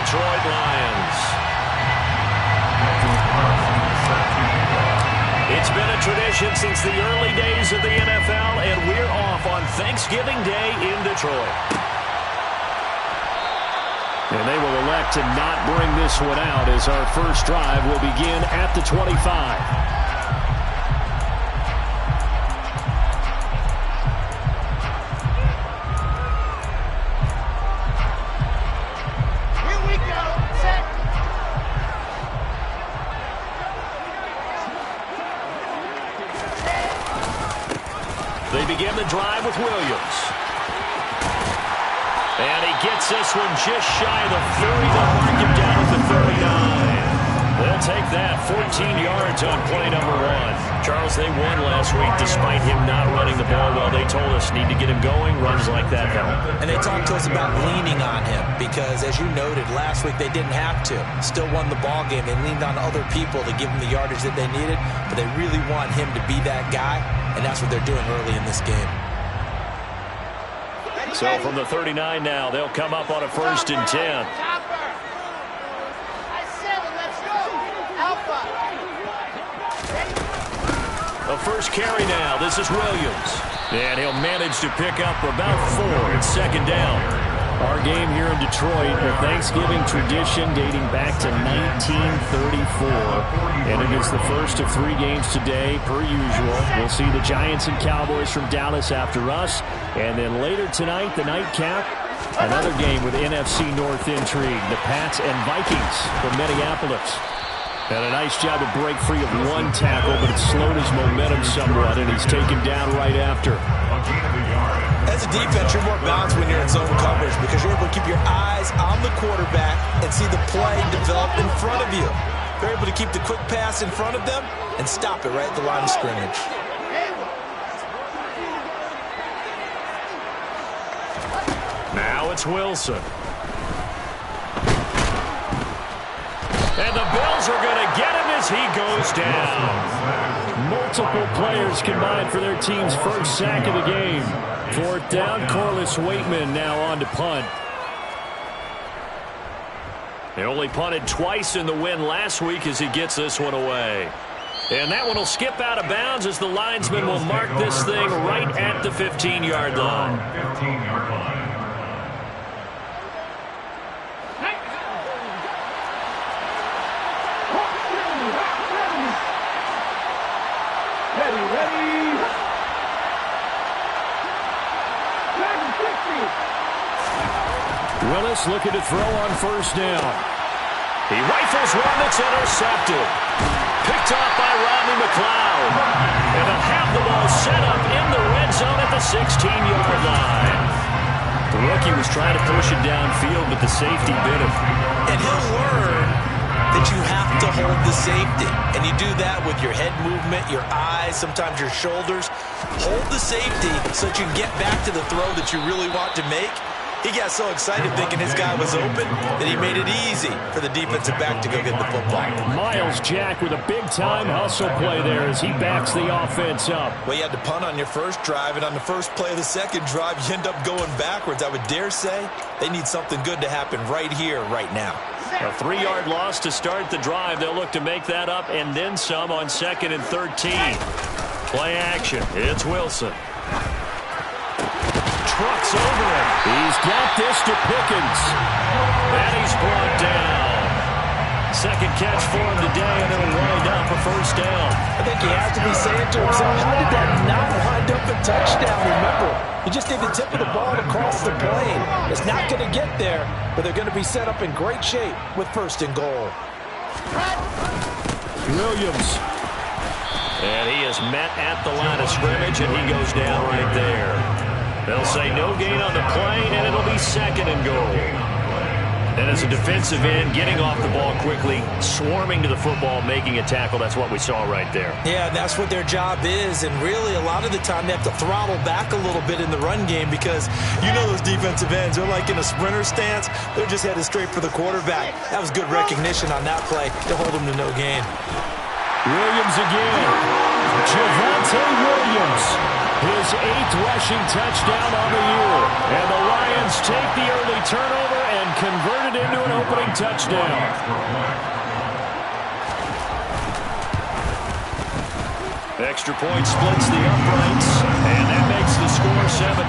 Detroit Lions. It's been a tradition since the early days of the NFL, and we're off on Thanksgiving Day in Detroit. And they will elect to not bring this one out as our first drive will begin at the 25. They begin the drive with Williams. And he gets this one just shy of the 30. They'll mark him down at the 39. They'll take that 14 yards on play number 1. Charles, they won last week despite him not running the ball well. They told us need to get him going. Runs like that help. And they talked to us about leaning on him because, as you noted, last week they didn't have to. Still won the ball game. They leaned on other people to give them the yardage that they needed, but they really want him to be that guy, and that's what they're doing early in this game. So from the 39 now, they'll come up on a 1st and 10. A first carry now. This is Williams. And he'll manage to pick up about 4. It's 2nd down. Our game here in Detroit, a Thanksgiving tradition dating back to 1934. And it is the first of 3 games today, per usual. We'll see the Giants and Cowboys from Dallas after us. And then later tonight, the nightcap, another game with NFC North intrigue. The Pats and Vikings from Minneapolis. And a nice job to break free of 1 tackle, but it slowed his momentum somewhat, and he's taken down right after. As a defense, you're more balanced when you're in zone coverage because you're able to keep your eyes on the quarterback and see the play develop in front of you. You're able to keep the quick pass in front of them and stop it right at the line of scrimmage. Now it's Wilson. And the Bills are going to get him as he goes down. Multiple players combined for their team's first sack of the game. 4th down, Corliss Waitman now on to punt. They only punted twice in the win last week as he gets this one away. And that one will skip out of bounds as the linesman will mark this thing right at the 15-yard line. 15-yard line. Willis looking to throw on 1st down. He rifles one that's intercepted. Picked off by Rodney McLeod. And they'll have the ball set up in the red zone at the 16-yard line. The rookie was trying to push it downfield, but the safety bit him. And he'll learn that you have to hold the safety. And you do that with your head movement, your eyes, sometimes your shoulders. Hold the safety so that you can get back to the throw that you really want to make. He got so excited thinking his guy was open that he made it easy for the defensive back to go get the football. Myles Jack with a big-time hustle play there as he backs the offense up. Well, you had to punt on your first drive, and on the first play of the second drive, you end up going backwards. I would dare say they need something good to happen right here, right now. A 3-yard loss to start the drive. They'll look to make that up and then some on 2nd and 13. Play action. It's Wilson. Trucks over him. He's got this to Pickens. And he's brought down. 2nd catch for him today, and it'll wind up a 1st down. I think he has to be saying to himself, how did that not wind up a touchdown? Remember, he just did the tip of the ball across the plane. It's not going to get there, but they're going to be set up in great shape with 1st and goal. Williams. And he is met at the line of scrimmage, and he goes down right there. They'll say no gain on the play, and it'll be 2nd and goal. And as a defensive end, getting off the ball quickly, swarming to the football, making a tackle, that's what we saw right there. Yeah, that's what their job is, and really a lot of the time they have to throttle back a little bit in the run game because you know those defensive ends, they're like in a sprinter stance, they're just headed straight for the quarterback. That was good recognition on that play to hold them to no gain. Williams again. Javonte Williams. His 8th rushing touchdown on the year. And the Lions take the early turnover and convert it into an opening touchdown. Extra point splits the uprights, and that makes the score 7-0.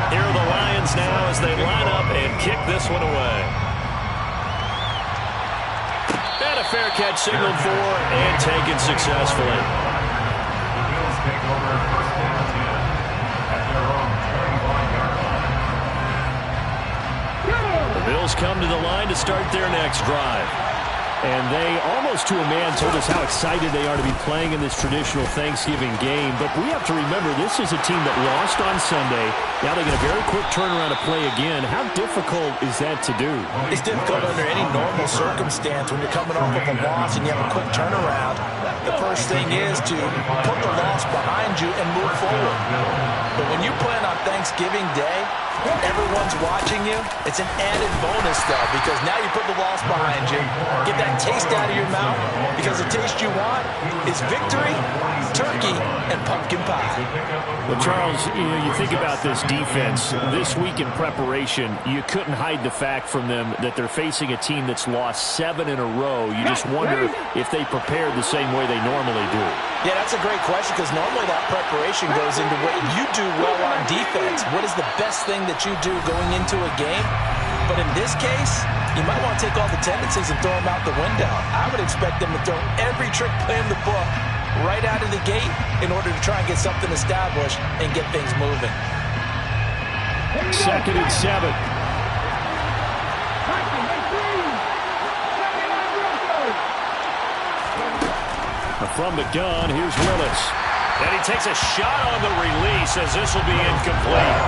Here are the Lions now as they line up and kick this one away. And a fair catch signaled for and taken successfully. The Bills come to the line to start their next drive. And they, almost to a man, told us how excited they are to be playing in this traditional Thanksgiving game. But we have to remember, this is a team that lost on Sunday. Now they get a very quick turnaround to play again. How difficult is that to do? It's difficult under any normal circumstance when you're coming off of a loss and you have a quick turnaround. The first thing is to put the loss behind you and move forward. But when you plan on Thanksgiving Day, everyone's watching you. It's an added bonus, though, because now you put the loss behind you. Get that taste out of your mouth, because the taste you want is victory, turkey, and pumpkin pie. Well, Charles, you think about this defense. This week in preparation, you couldn't hide the fact from them that they're facing a team that's lost 7 in a row. You just wonder if they prepared the same way they normally do. Yeah, that's a great question, because normally that preparation goes into what you do well on defense. What is the best thing that you do going into a game? But in this case, you might want to take all the tendencies and throw them out the window. I would expect them to throw every trick play in the book right out of the gate in order to try and get something established and get things moving. 2nd and 7. From the gun, here's Willis. And he takes a shot on the release as this will be incomplete.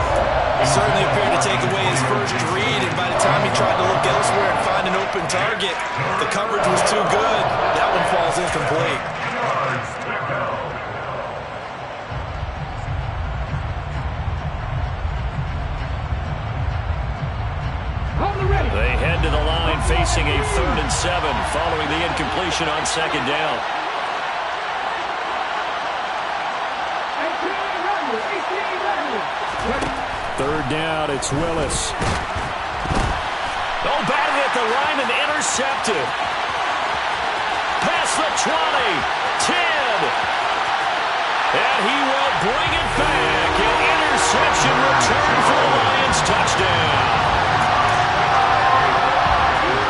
He certainly appeared to take away his first read, and by the time he tried to look elsewhere and find an open target, the coverage was too good. That one falls incomplete. They head to the line facing a 3rd and 7 following the incompletion on 2nd down. Third down, it's Willis. Oh, batted at the line and intercepted. Past the 20, 10. And he will bring it back. An interception return for the Lions, touchdown.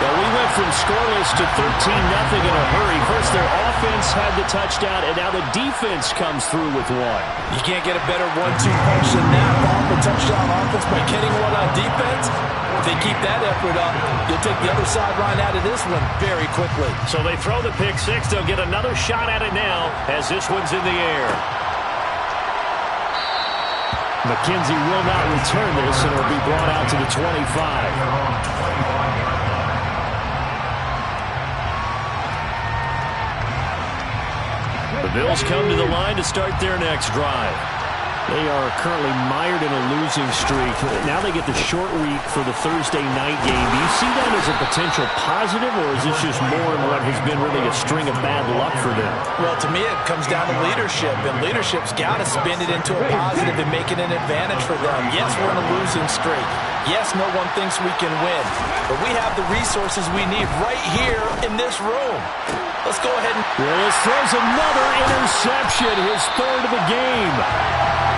Well, we went from scoreless to 13-0 in a hurry. First, their offense had the touchdown, and now the defense comes through with one. You can't get a better 1-2 punch than that. Off the touchdown offense by getting one on defense. If they keep that effort up, you'll take the other sideline out of this one very quickly. So they throw the pick six. They'll get another shot at it now as this one's in the air. McKenzie will not return this, and it'll be brought out to the 25. The Bills come to the line to start their next drive. They are currently mired in a losing streak. Now they get the short week for the Thursday night game. Do you see that as a potential positive, or is this just more in what has been really a string of bad luck for them? Well, to me, it comes down to leadership, and leadership's got to spin it into a positive and make it an advantage for them. Yes, we're in a losing streak. Yes, no one thinks we can win, but we have the resources we need right here in this room. Let's go ahead and... Willis throws another interception, his 3rd of the game.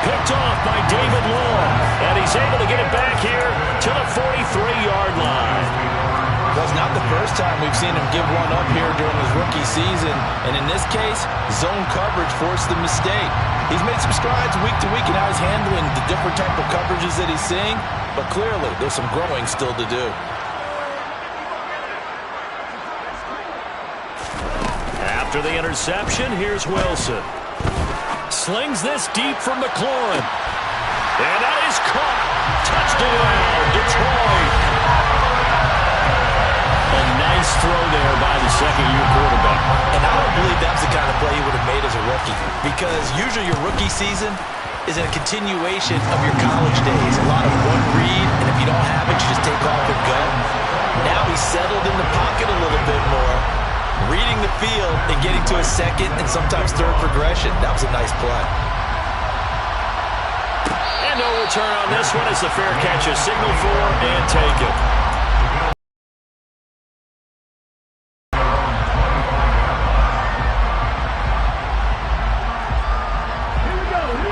Picked off by David Long, and he's able to get it back here to the 43-yard line. Well, it's not the first time we've seen him give one up here during his rookie season, and in this case, zone coverage forced the mistake. He's made some strides week to week in how he's handling the different type of coverages that he's seeing, but clearly there's some growing still to do. After the interception, here's Wilson. Slings this deep from McLaurin. And that is caught. Touchdown, Detroit. A nice throw there by the second-year quarterback. And I don't believe that's the kind of play he would have made as a rookie, because usually your rookie season is a continuation of your college days. A lot of one read, and if you don't have it, you just take off and go. Now he's settled in the pocket a little bit more, reading the field and getting to a second and sometimes third progression. That was a nice play. And no return on this one as the fair catch is signaled for and taken.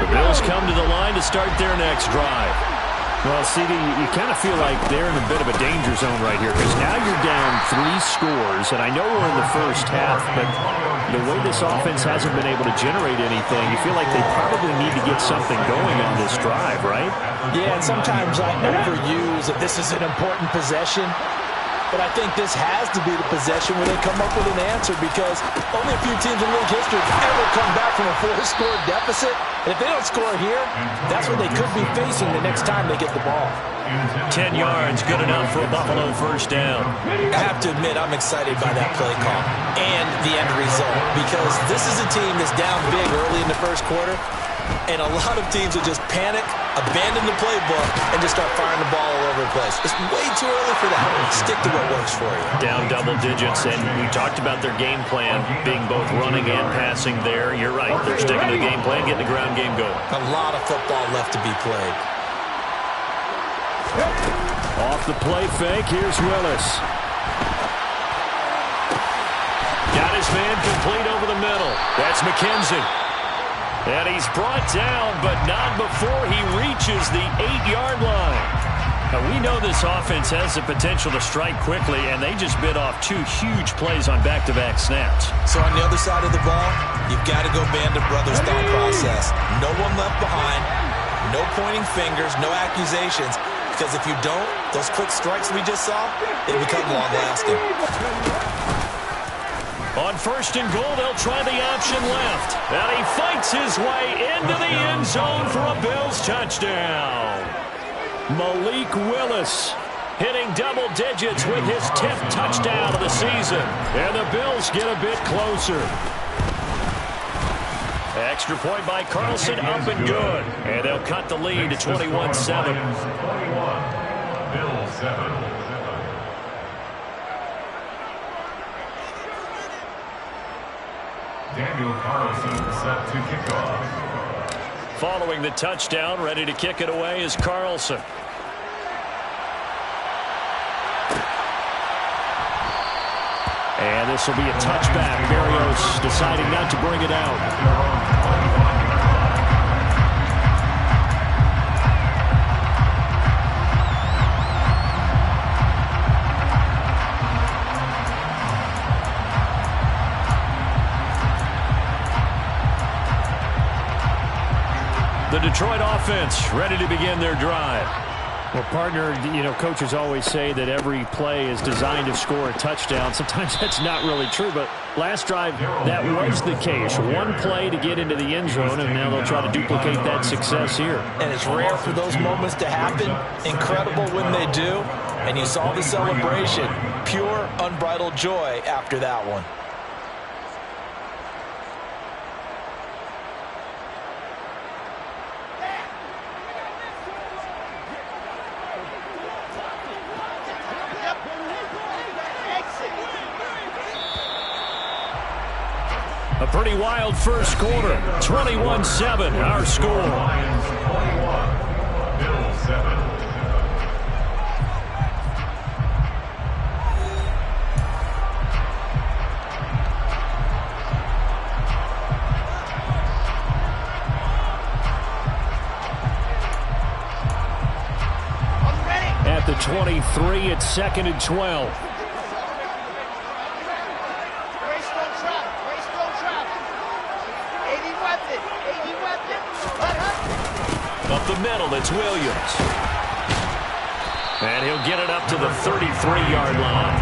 The Bills come to the line to start their next drive. Well, CD, you kind of feel like they're in a bit of a danger zone right here because now you're down 3 scores, and I know we're in the first half, but the way this offense hasn't been able to generate anything, you feel like they probably need to get something going on this drive, right? Yeah, and sometimes I overuse that this is an important possession, but I think this has to be the possession where they come up with an answer because only a few teams in league history have ever come back from a 4-score deficit. And if they don't score here, that's what they could be facing the next time they get the ball. 10 yards, good enough for a Buffalo first down. I have to admit, I'm excited by that play call and the end result because this is a team that's down big early in the first quarter, and a lot of teams will just panic, abandon the playbook, and just start firing the ball all over the place. It's way too early for that. Stick to what works for you. Down double digits, and we talked about their game plan being both running and passing there. You're right. They're sticking to the game plan, getting the ground game going. A lot of football left to be played. Off the play fake, here's Willis. Got his man complete over the middle. That's McKenzie. And he's brought down, but not before he reaches the 8-yard line. Now, we know this offense has the potential to strike quickly, and they just bit off 2 huge plays on back-to-back snaps. So on the other side of the ball, you've got to go Band of Brothers thought process. No one left behind, no pointing fingers, no accusations, because if you don't, those quick strikes we just saw, they become long-lasting. On first and goal, they'll try the option left. And he fights his way into the end zone for a Bills touchdown. Malik Willis hitting double digits with his 10th touchdown of the season. And the Bills get a bit closer. Extra point by Carlson, up and good. And they'll cut the lead to 21-7. Bills 7. Daniel Carlson set to kick off. Following the touchdown, ready to kick it away is Carlson. And this will be a touchback. Berrios deciding not to bring it out. The Detroit offense ready to begin their drive. Well, partner, you know, coaches always say that every play is designed to score a touchdown. Sometimes that's not really true, but last drive, that was the case. One play to get into the end zone, and now they'll try to duplicate that success here. And it's rare for those moments to happen. Incredible when they do. And you saw the celebration. Pure, unbridled joy after that one. A pretty wild first quarter. 21-7, our score. Lions 21, Bills 7. At the 23, it's 2nd and 12. Up the middle, it's Williams. And he'll get it up to the 33-yard line.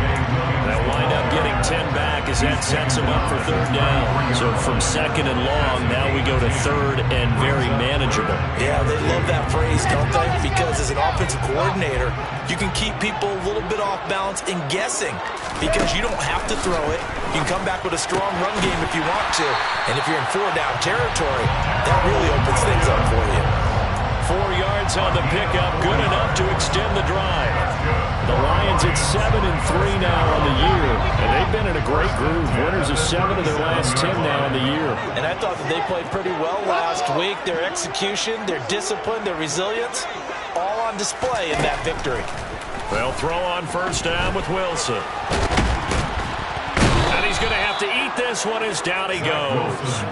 They'll wind up getting 10 back as that sets him up for 3rd down. So from 2nd and long, now we go to 3rd and very manageable. Yeah, they love that phrase, don't they? Because as an offensive coordinator, you can keep people a little bit off balance and guessing because you don't have to throw it. You can come back with a strong run game if you want to. And if you're in 4-down territory, that really opens things up for you. 4 yards on the pickup, good enough to extend the drive. The Lions at 7-3 now on the year, and they've been in a great groove. Winners of 7 of their last 10 now in the year. And I thought that they played pretty well last week. Their execution, their discipline, their resilience, all on display in that victory. They'll throw on first down with Wilson. And he's going to have to eat this one as down he goes.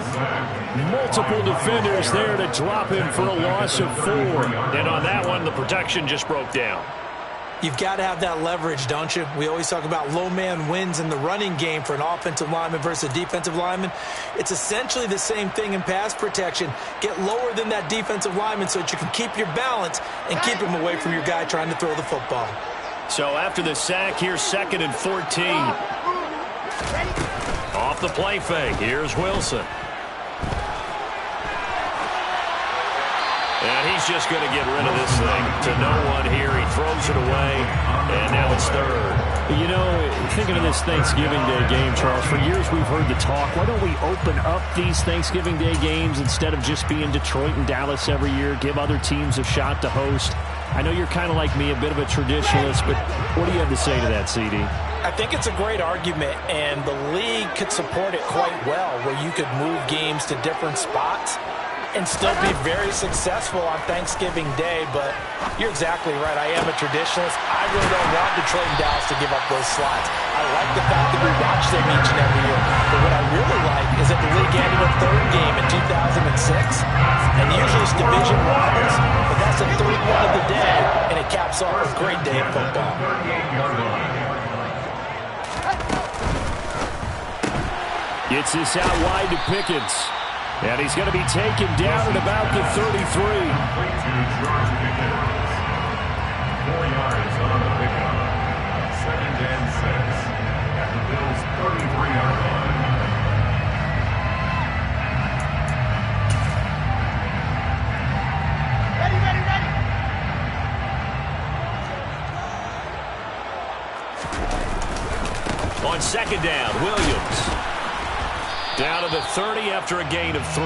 Multiple defenders there to drop him for a loss of 4. And on that one, the protection just broke down. You've got to have that leverage, don't you? We always talk about low man wins in the running game for an offensive lineman versus a defensive lineman. It's essentially the same thing in pass protection. Get lower than that defensive lineman so that you can keep your balance and keep him away from your guy trying to throw the football. So after the sack, here's 2nd and 14. Off the play fake, here's Wilson. And he's just going to get rid of this thing to no one here. He throws it away, and now it's 3rd. You know, thinking of this Thanksgiving Day game, Charles, for years we've heard the talk, why don't we open up these Thanksgiving Day games instead of just being Detroit and Dallas every year, give other teams a shot to host? I know you're kind of like me, a bit of a traditionalist, but what do you have to say to that, CD? I think it's a great argument, and the league could support it quite well, where you could move games to different spots and still be very successful on Thanksgiving Day. But you're exactly right. I am a traditionalist. I really don't want Detroit and Dallas to give up those slots. I like the fact that we watch them each and every year. But what I really like is that the league added a 3rd game in 2006. And usually it's division rivals, but that's the 3rd one of the day, and it caps off a great day of football. Gets this out wide to Pickens. And he's going to be taken down at about the 33. 4 yards on the pickup. 2nd and 6 at the Bills' 33-yard line. On 2nd down, Williams. Down to the 30 after a gain of 3.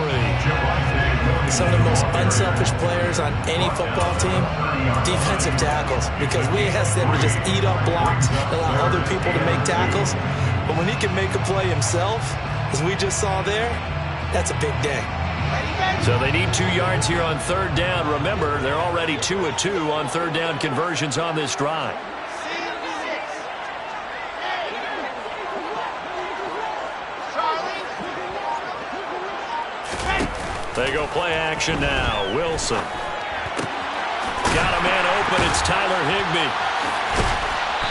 Some of the most unselfish players on any football team, defensive tackles, because we ask them to just eat up blocks, allow other people to make tackles. But when he can make a play himself, as we just saw there, that's a big day. So they need 2 yards here on 3rd down. Remember, they're already 2 of 2 on 3rd down conversions on this drive. They go play action now. Wilson. Got a man open. It's Tyler Higbee.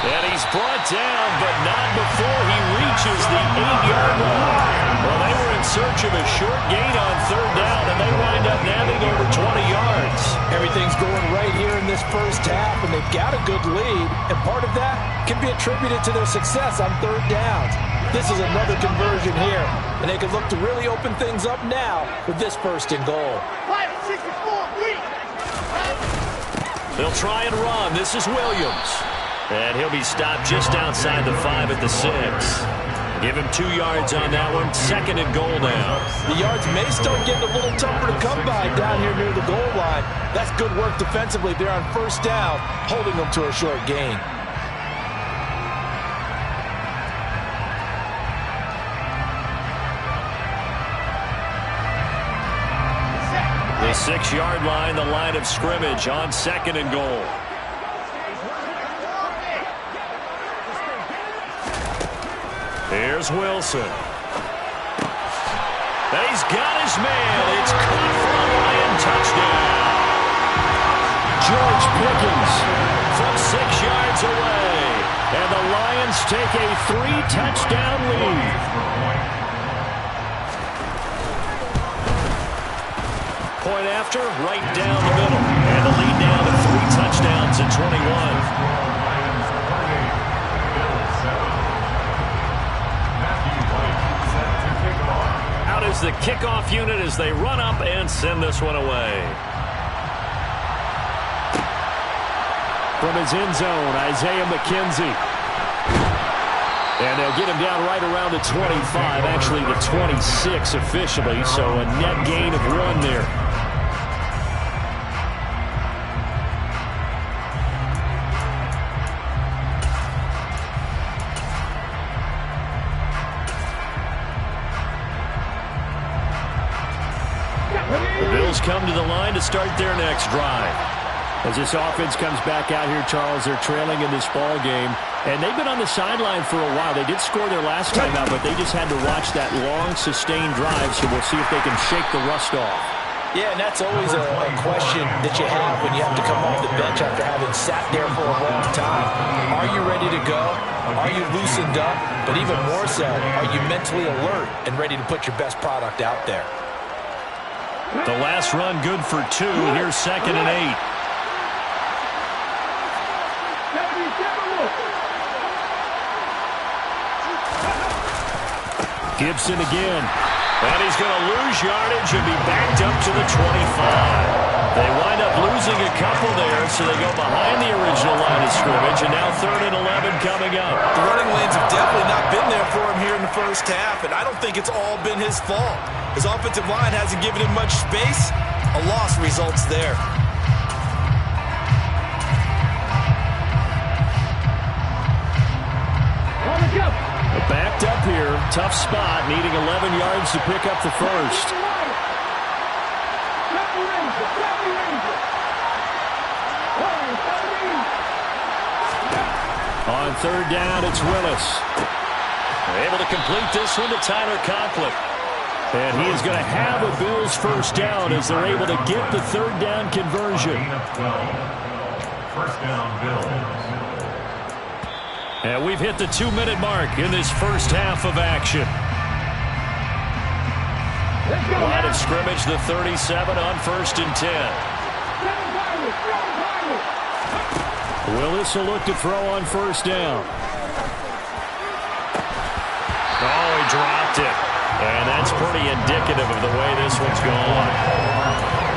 And he's brought down, but not before he reaches the 8-yard line. Well, they were in search of a short gain on 3rd down, and they wind up nabbing over 20 yards. Everything's going right here in this first half, and they've got a good lead, and part of that can be attributed to their success on 3rd downs. This is another conversion here, and they can look to really open things up now with this 1st and goal. They'll try and run. This is Williams. And he'll be stopped just outside the 5 at the 6. Give him 2 yards on that one. 2nd and goal now. The yards may start getting a little tougher to come by down here near the goal line. That's good work defensively there on 1st down, holding them to a short gain. The 6-yard line, the line of scrimmage on 2nd and goal. Here's Wilson. And he's got his man. It's caught for a Lion touchdown. George Pickens from 6 yards away. And the Lions take a 3-touchdown lead. Point after, right down the middle. And the lead down to 3 touchdowns at 21. Out is the kickoff unit as they run up and send this one away. From his end zone, Isaiah McKenzie. And they'll get him down right around the 25, actually the 26 officially, so a net gain of 1 there. come to the line to start their next drive. As this offense comes back out here, Charles, they're trailing in this ball game. And they've been on the sideline for a while. They did score their last time out, but they just had to watch that long, sustained drive, so we'll see if they can shake the rust off. Yeah, and that's always a question that you have when you have to come off the bench after having sat there for a long time. Are you ready to go? Are you loosened up? But even more so, are you mentally alert and ready to put your best product out there? The last run good for 2. Here's 2nd and 8. Gibson again. And he's going to lose yardage and be backed up to the 25. They wind up losing a couple there, so they go behind the original line of scrimmage, and now 3rd and 11 coming up. The running lanes have definitely not been there for him here in the first half, and I don't think it's all been his fault. His offensive line hasn't given him much space. A loss results there. Backed up here. Tough spot. Needing 11 yards to pick up the first. On 3rd down, it's Willis. Able to complete this one to Tyler Conklin. And he is going to have a Bills first down as they're able to get the 3rd down conversion. First down, Bills. And we've hit the 2-minute mark in this first half of action. Line of scrimmage, the 37 on 1st and 10. Willis will look to throw on 1st down. Oh, he dropped it. And that's pretty indicative of the way this one's gone.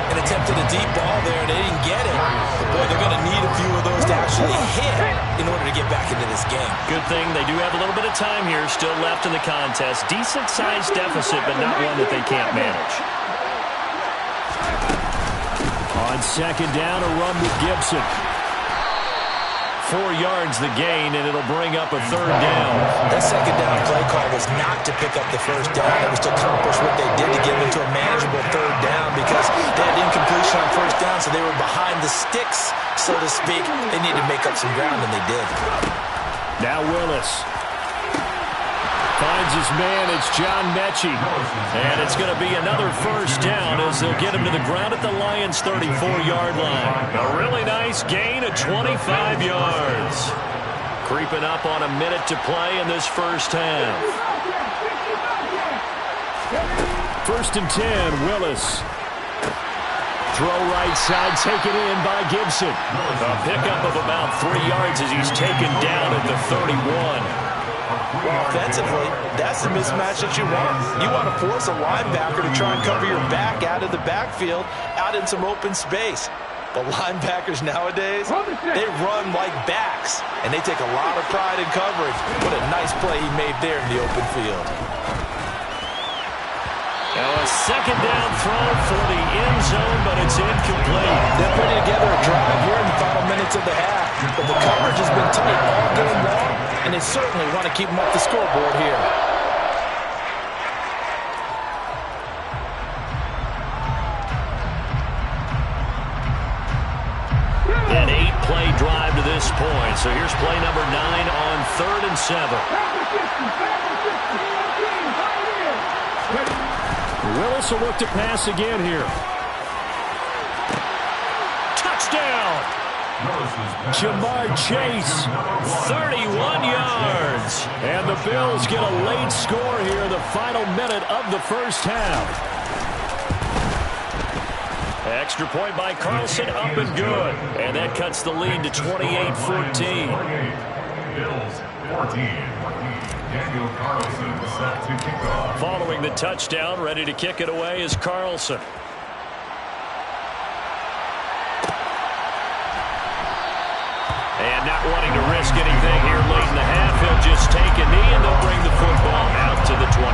And attempted a deep ball there, and they didn't get it. But boy, they're going to need a few of those to actually hit in order to get back into this game. Good thing they do have a little bit of time here still left in the contest. Decent-sized deficit, but not one that they can't manage. On 2nd down, a run with Gibson. 4 yards the gain, and it'll bring up a 3rd down. That 2nd down play call was not to pick up the first down. It was to accomplish what they did to get them into a manageable 3rd down because they had incompletion on 1st down, so they were behind the sticks, so to speak. They needed to make up some ground, and they did. Now Willis. Finds his man, it's John Mechie. And it's going to be another first down as they'll get him to the ground at the Lions' 34-yard line. A really nice gain of 25 yards. Creeping up on a minute to play in this first half. 1st and 10, Willis. Throw right side, taken in by Gibson. A pickup of about 3 yards as he's taken down at the 31. Well, offensively, that's the mismatch that you want. You want to force a linebacker to try and cover your back out of the backfield, out in some open space. But linebackers nowadays, they run like backs, and they take a lot of pride in coverage. What a nice play he made there in the open field. Now a 2nd down throw for the end zone, but it's incomplete. They're putting together a drive here in the final minutes of the half, but the coverage has been tight all game long, and they certainly want to keep them off the scoreboard here. An 8-play drive to this point. So here's play number 9 on 3rd and 7. Willis will look to pass again here. Touchdown! Jamar Chase, 31 yards. and the Bills get a late score here in the final minute of the first half. Extra point by Carlson, up and good. And that cuts the lead to 28-14. Bills 14. Daniel Carlson set to kick off. Following the touchdown, ready to kick it away is Carlson. And not wanting to risk anything here late in the half, he'll just take a knee and they'll bring the football out to the 25.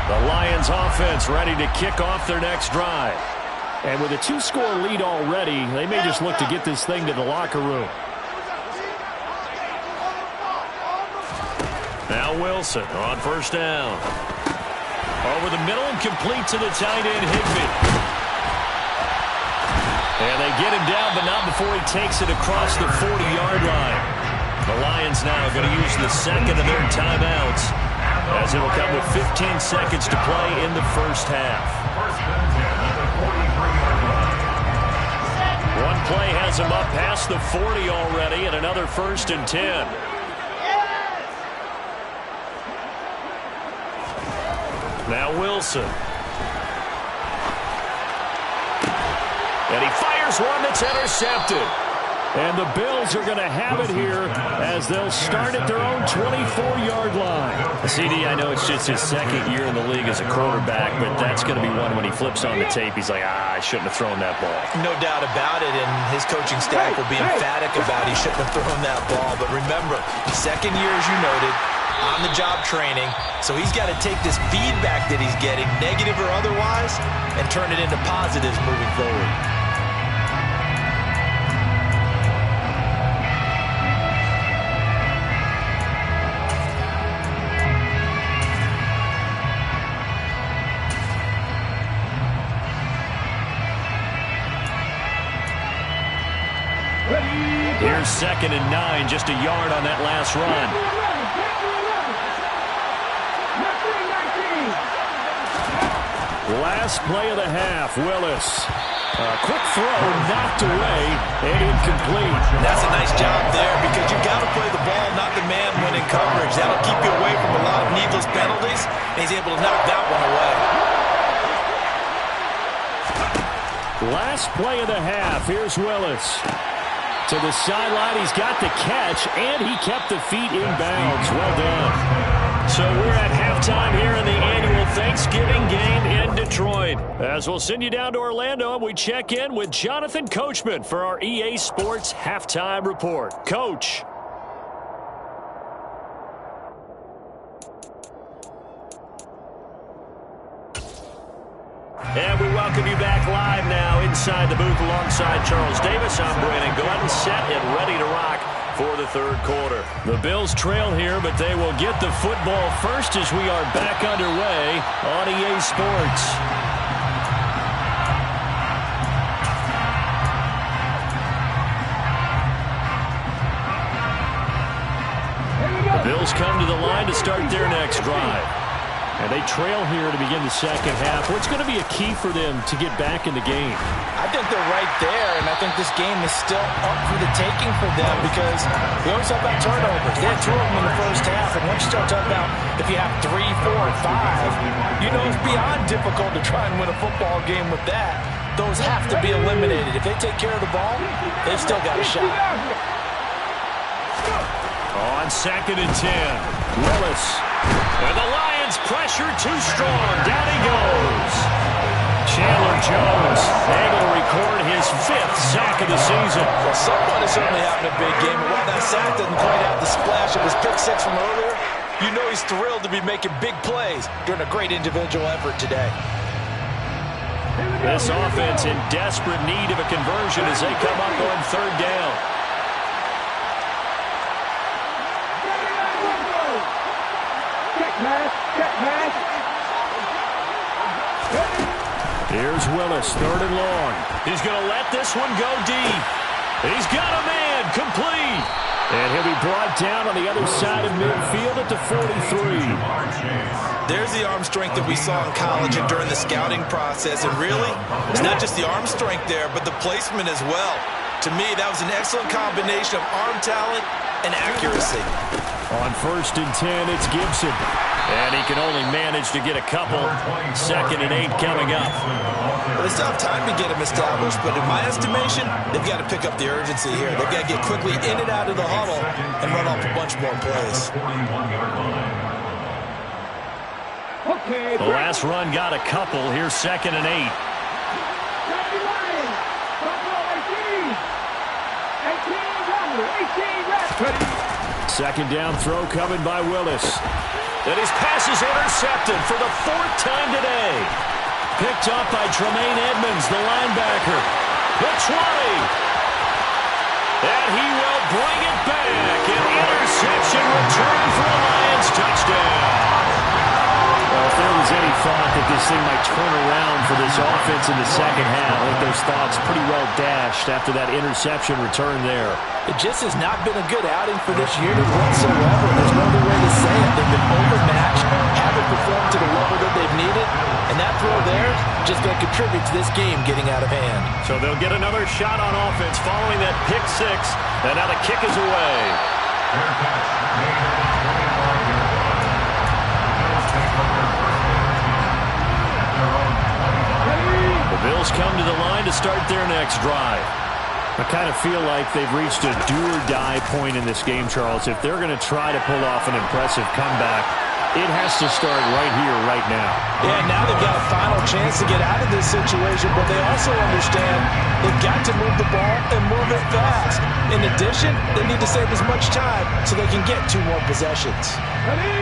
The Lions offense ready to kick off their next drive. And with a 2-score lead already, they may just look to get this thing to the locker room. Now Wilson on first down. Over the middle and complete to the tight end, Higbee. And they get him down, but not before he takes it across the 40-yard line. The Lions now going to use the second of their timeouts, as it will come with 15 seconds to play in the first half. One play has him up past the 40 already, and another 1st and 10. Now Wilson. And he fires one that's intercepted. And the Bills are going to have it here as they'll start at their own 24-yard line. CD, I know it's just his second year in the league as a quarterback, but that's going to be one when he flips on the tape. He's like, I shouldn't have thrown that ball. No doubt about it, and his coaching staff will be emphatic about he shouldn't have thrown that ball. But remember, second year, as you noted, on-the-job training, so he's got to take this feedback that he's getting, negative or otherwise, and turn it into positives moving forward. Here's 2nd and 9, just a yard on that last run. Last play of the half, Willis. A quick throw, knocked away, and incomplete. That's a nice job there because you've got to play the ball, not the man when in coverage. That'll keep you away from a lot of needless penalties, and he's able to knock that one away. Last play of the half, here's Willis. To the sideline, he's got the catch, and he kept the feet in bounds. Well done. So we're at halftime here in the annual Thanksgiving game in Detroit. As we'll send you down to Orlando, we check in with Jonathan Coachman for our EA Sports Halftime Report. Coach. And we welcome you back live now inside the booth alongside Charles Davis. I'm Brandon Glenn, set and ready to rock for the third quarter. The Bills trail here, but they will get the football first as we are back underway on EA Sports. The Bills come to the line to start their next drive. And they trail here to begin the second half. What's going to be a key for them to get back in the game? I think they're right there, and I think this game is still up for the taking for them because we always talk about turnovers. They had 2 of them in the first half, and once you start talking about if you have 3, 4, and 5, you know it's beyond difficult to try and win a football game with that. Those have to be eliminated. If they take care of the ball, they've still got a shot. On 2nd and 10, Willis. And the Lions pressure too strong. Down he goes. Chandler Jones able to record his 5th sack of the season. Well, someone is certainly having a big game. And while that sack doesn't quite have the splash of his pick 6 from earlier, you know he's thrilled to be making big plays during a great individual effort today. This offense in desperate need of a conversion as they come up on 3rd down. Here's Willis, 3rd and long. He's going to let this one go deep. He's got a man, complete. And he'll be brought down on the other side of midfield at the 43. There's the arm strength that we saw in college and during the scouting process. And really, it's not just the arm strength there, but the placement as well. To me, that was an excellent combination of arm talent and accuracy. On 1st and 10, it's Gibson. And he can only manage to get a couple. 2nd and 8 coming up. Well, they still have time to get him established, but in my estimation, they've got to pick up the urgency here. They've got to get quickly in and out of the huddle and run off a bunch more plays. The last run got a couple. Here's 2nd and 8. Second down throw coming by Willis. And his pass is intercepted for the 4th time today. Picked up by Tremaine Edmonds, the linebacker. The 20. And he will bring it back. An interception return for a Lions touchdown. Well, if there was any thought that this thing might turn around for this offense in the second half, I think those thoughts pretty well dashed after that interception return there. It just has not been a good outing for this unit whatsoever. There's no other way to say it. They've been overmatched, haven't performed to the level that they've needed, and that throw there just going to contribute to this game getting out of hand. So they'll get another shot on offense following that pick six, and now the kick is away. Fair catch. Made at the 25-yard line. Bills take over their first down at their own 25. The Bills come to the line to start their next drive. I kind of feel like they've reached a do-or-die point in this game, Charles. If they're going to try to pull off an impressive comeback, it has to start right here, right now. Yeah, now they've got a final chance to get out of this situation, but they also understand they've got to move the ball and move it fast. In addition, they need to save as much time so they can get 2 more possessions.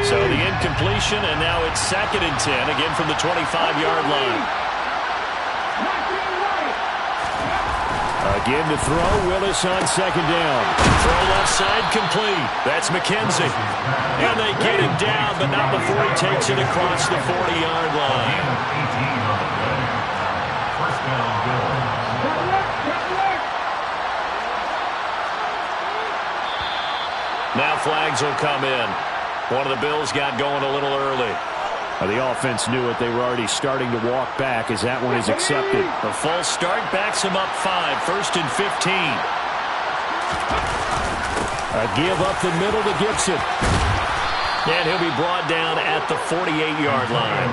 So the incompletion, and now it's 2nd and 10, again from the 25-yard line. Again to throw, Willis on 2nd down. Throw left side complete. That's McKenzie. And they get him down, but not before he takes it across the 40-yard line. 18 on the play. First down, Bills. Now flags will come in. One of the Bills got going a little early. The offense knew it. They were already starting to walk back as that one is accepted. The false start backs him up 5. 1st and 15. A give up the middle to Gibson. And he'll be brought down at the 48-yard line.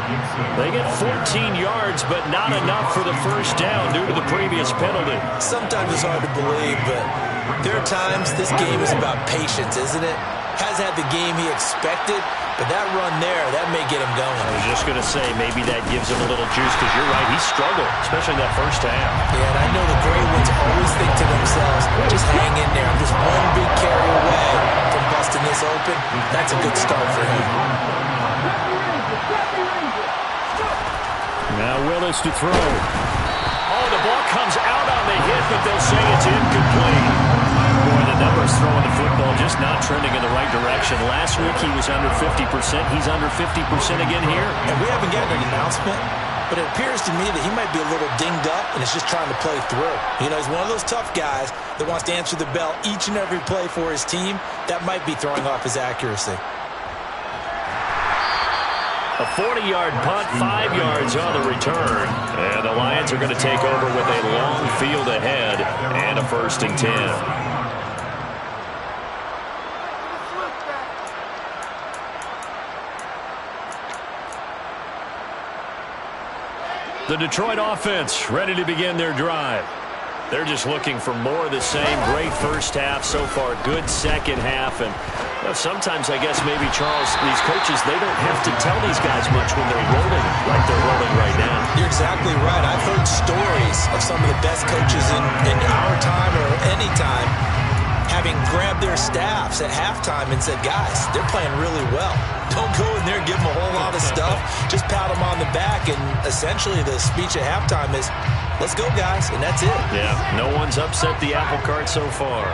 They get 14 yards, but not enough for the first down due to the previous penalty. Sometimes it's hard to believe, but there are times this game is about patience, isn't it? Has had the game he expected, but that run there, that may get him going. I was just going to say, maybe that gives him a little juice, because you're right, he struggled, especially that first half. Yeah, and I know the great ones always think to themselves, just hang in there. I'm just one big carry away from busting this open. That's a good start for him. Now Willis to throw. Oh, the ball comes out on the hit, but they'll say it's incomplete. Boy, the numbers throwing the football just not trending in the right direction. Last week he was under 50%. He's under 50% again here. And we haven't gotten an announcement, but it appears to me that he might be a little dinged up and is just trying to play through. You know, he's one of those tough guys that wants to answer the bell each and every play for his team. That might be throwing off his accuracy. A 40-yard punt, 5 yards on the return. And the Lions are going to take over with a long field ahead and a 1st and 10. The Detroit offense ready to begin their drive. They're just looking for more of the same. Great first half so far. Good second half. And sometimes, I guess, maybe, Charles, these coaches, they don't have to tell these guys much when they're rolling like they're rolling right now. You're exactly right. I've heard stories of some of the best coaches in our time or any time having grabbed their staffs at halftime and said, guys, they're playing really well. Don't go in there and give them a whole lot of stuff. Just pat them on the back. And essentially the speech at halftime is, let's go, guys. And that's it. Yeah, no one's upset the apple cart so far.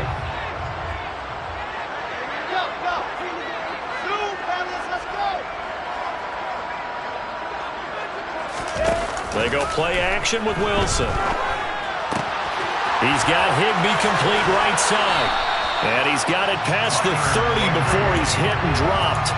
They go play action with Wilson. He's got Higbee complete right side. And he's got it past the 30 before he's hit and dropped.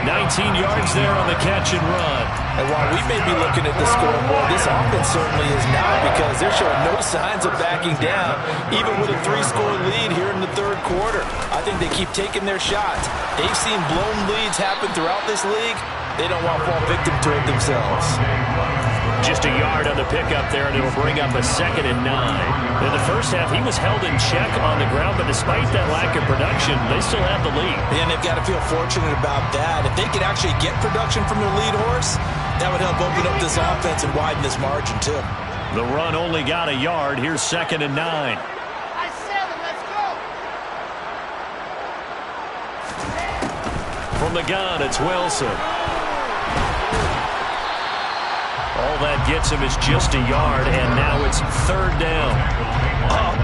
19 yards there on the catch and run. And while we may be looking at the scoreboard, this offense certainly is not, because they're showing no signs of backing down, even with a 3-score lead here in the 3rd quarter. I think they keep taking their shots. They've seen blown leads happen throughout this league. They don't want to fall victim to it themselves. Just a yard on the pickup there, and it'll bring up a 2nd and 9. In the first half, he was held in check on the ground, but despite that lack of production, they still have the lead. And they've got to feel fortunate about that. If they could actually get production from their lead horse, that would help open up this offense and widen this margin, too. The run only got a yard. Here's 2nd and 9. Let's go. From the gun, it's Wilson. All all that gets him is just a yard, and now it's third down.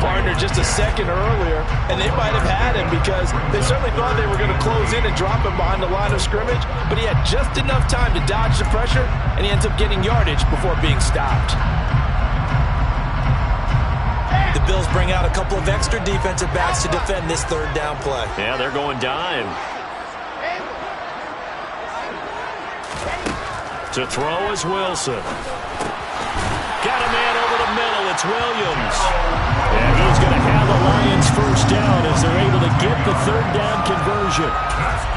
Partner just a second earlier, and they might have had him because they certainly thought they were going to close in and drop him behind the line of scrimmage, but he had just enough time to dodge the pressure, and he ends up getting yardage before being stopped. The Bills bring out a couple of extra defensive backs to defend this third down play. Yeah, they're going dime. To throw is Wilson. Got a man over the middle. It's Williams. And he's going to have the Lions first down as they're able to get the third down conversion.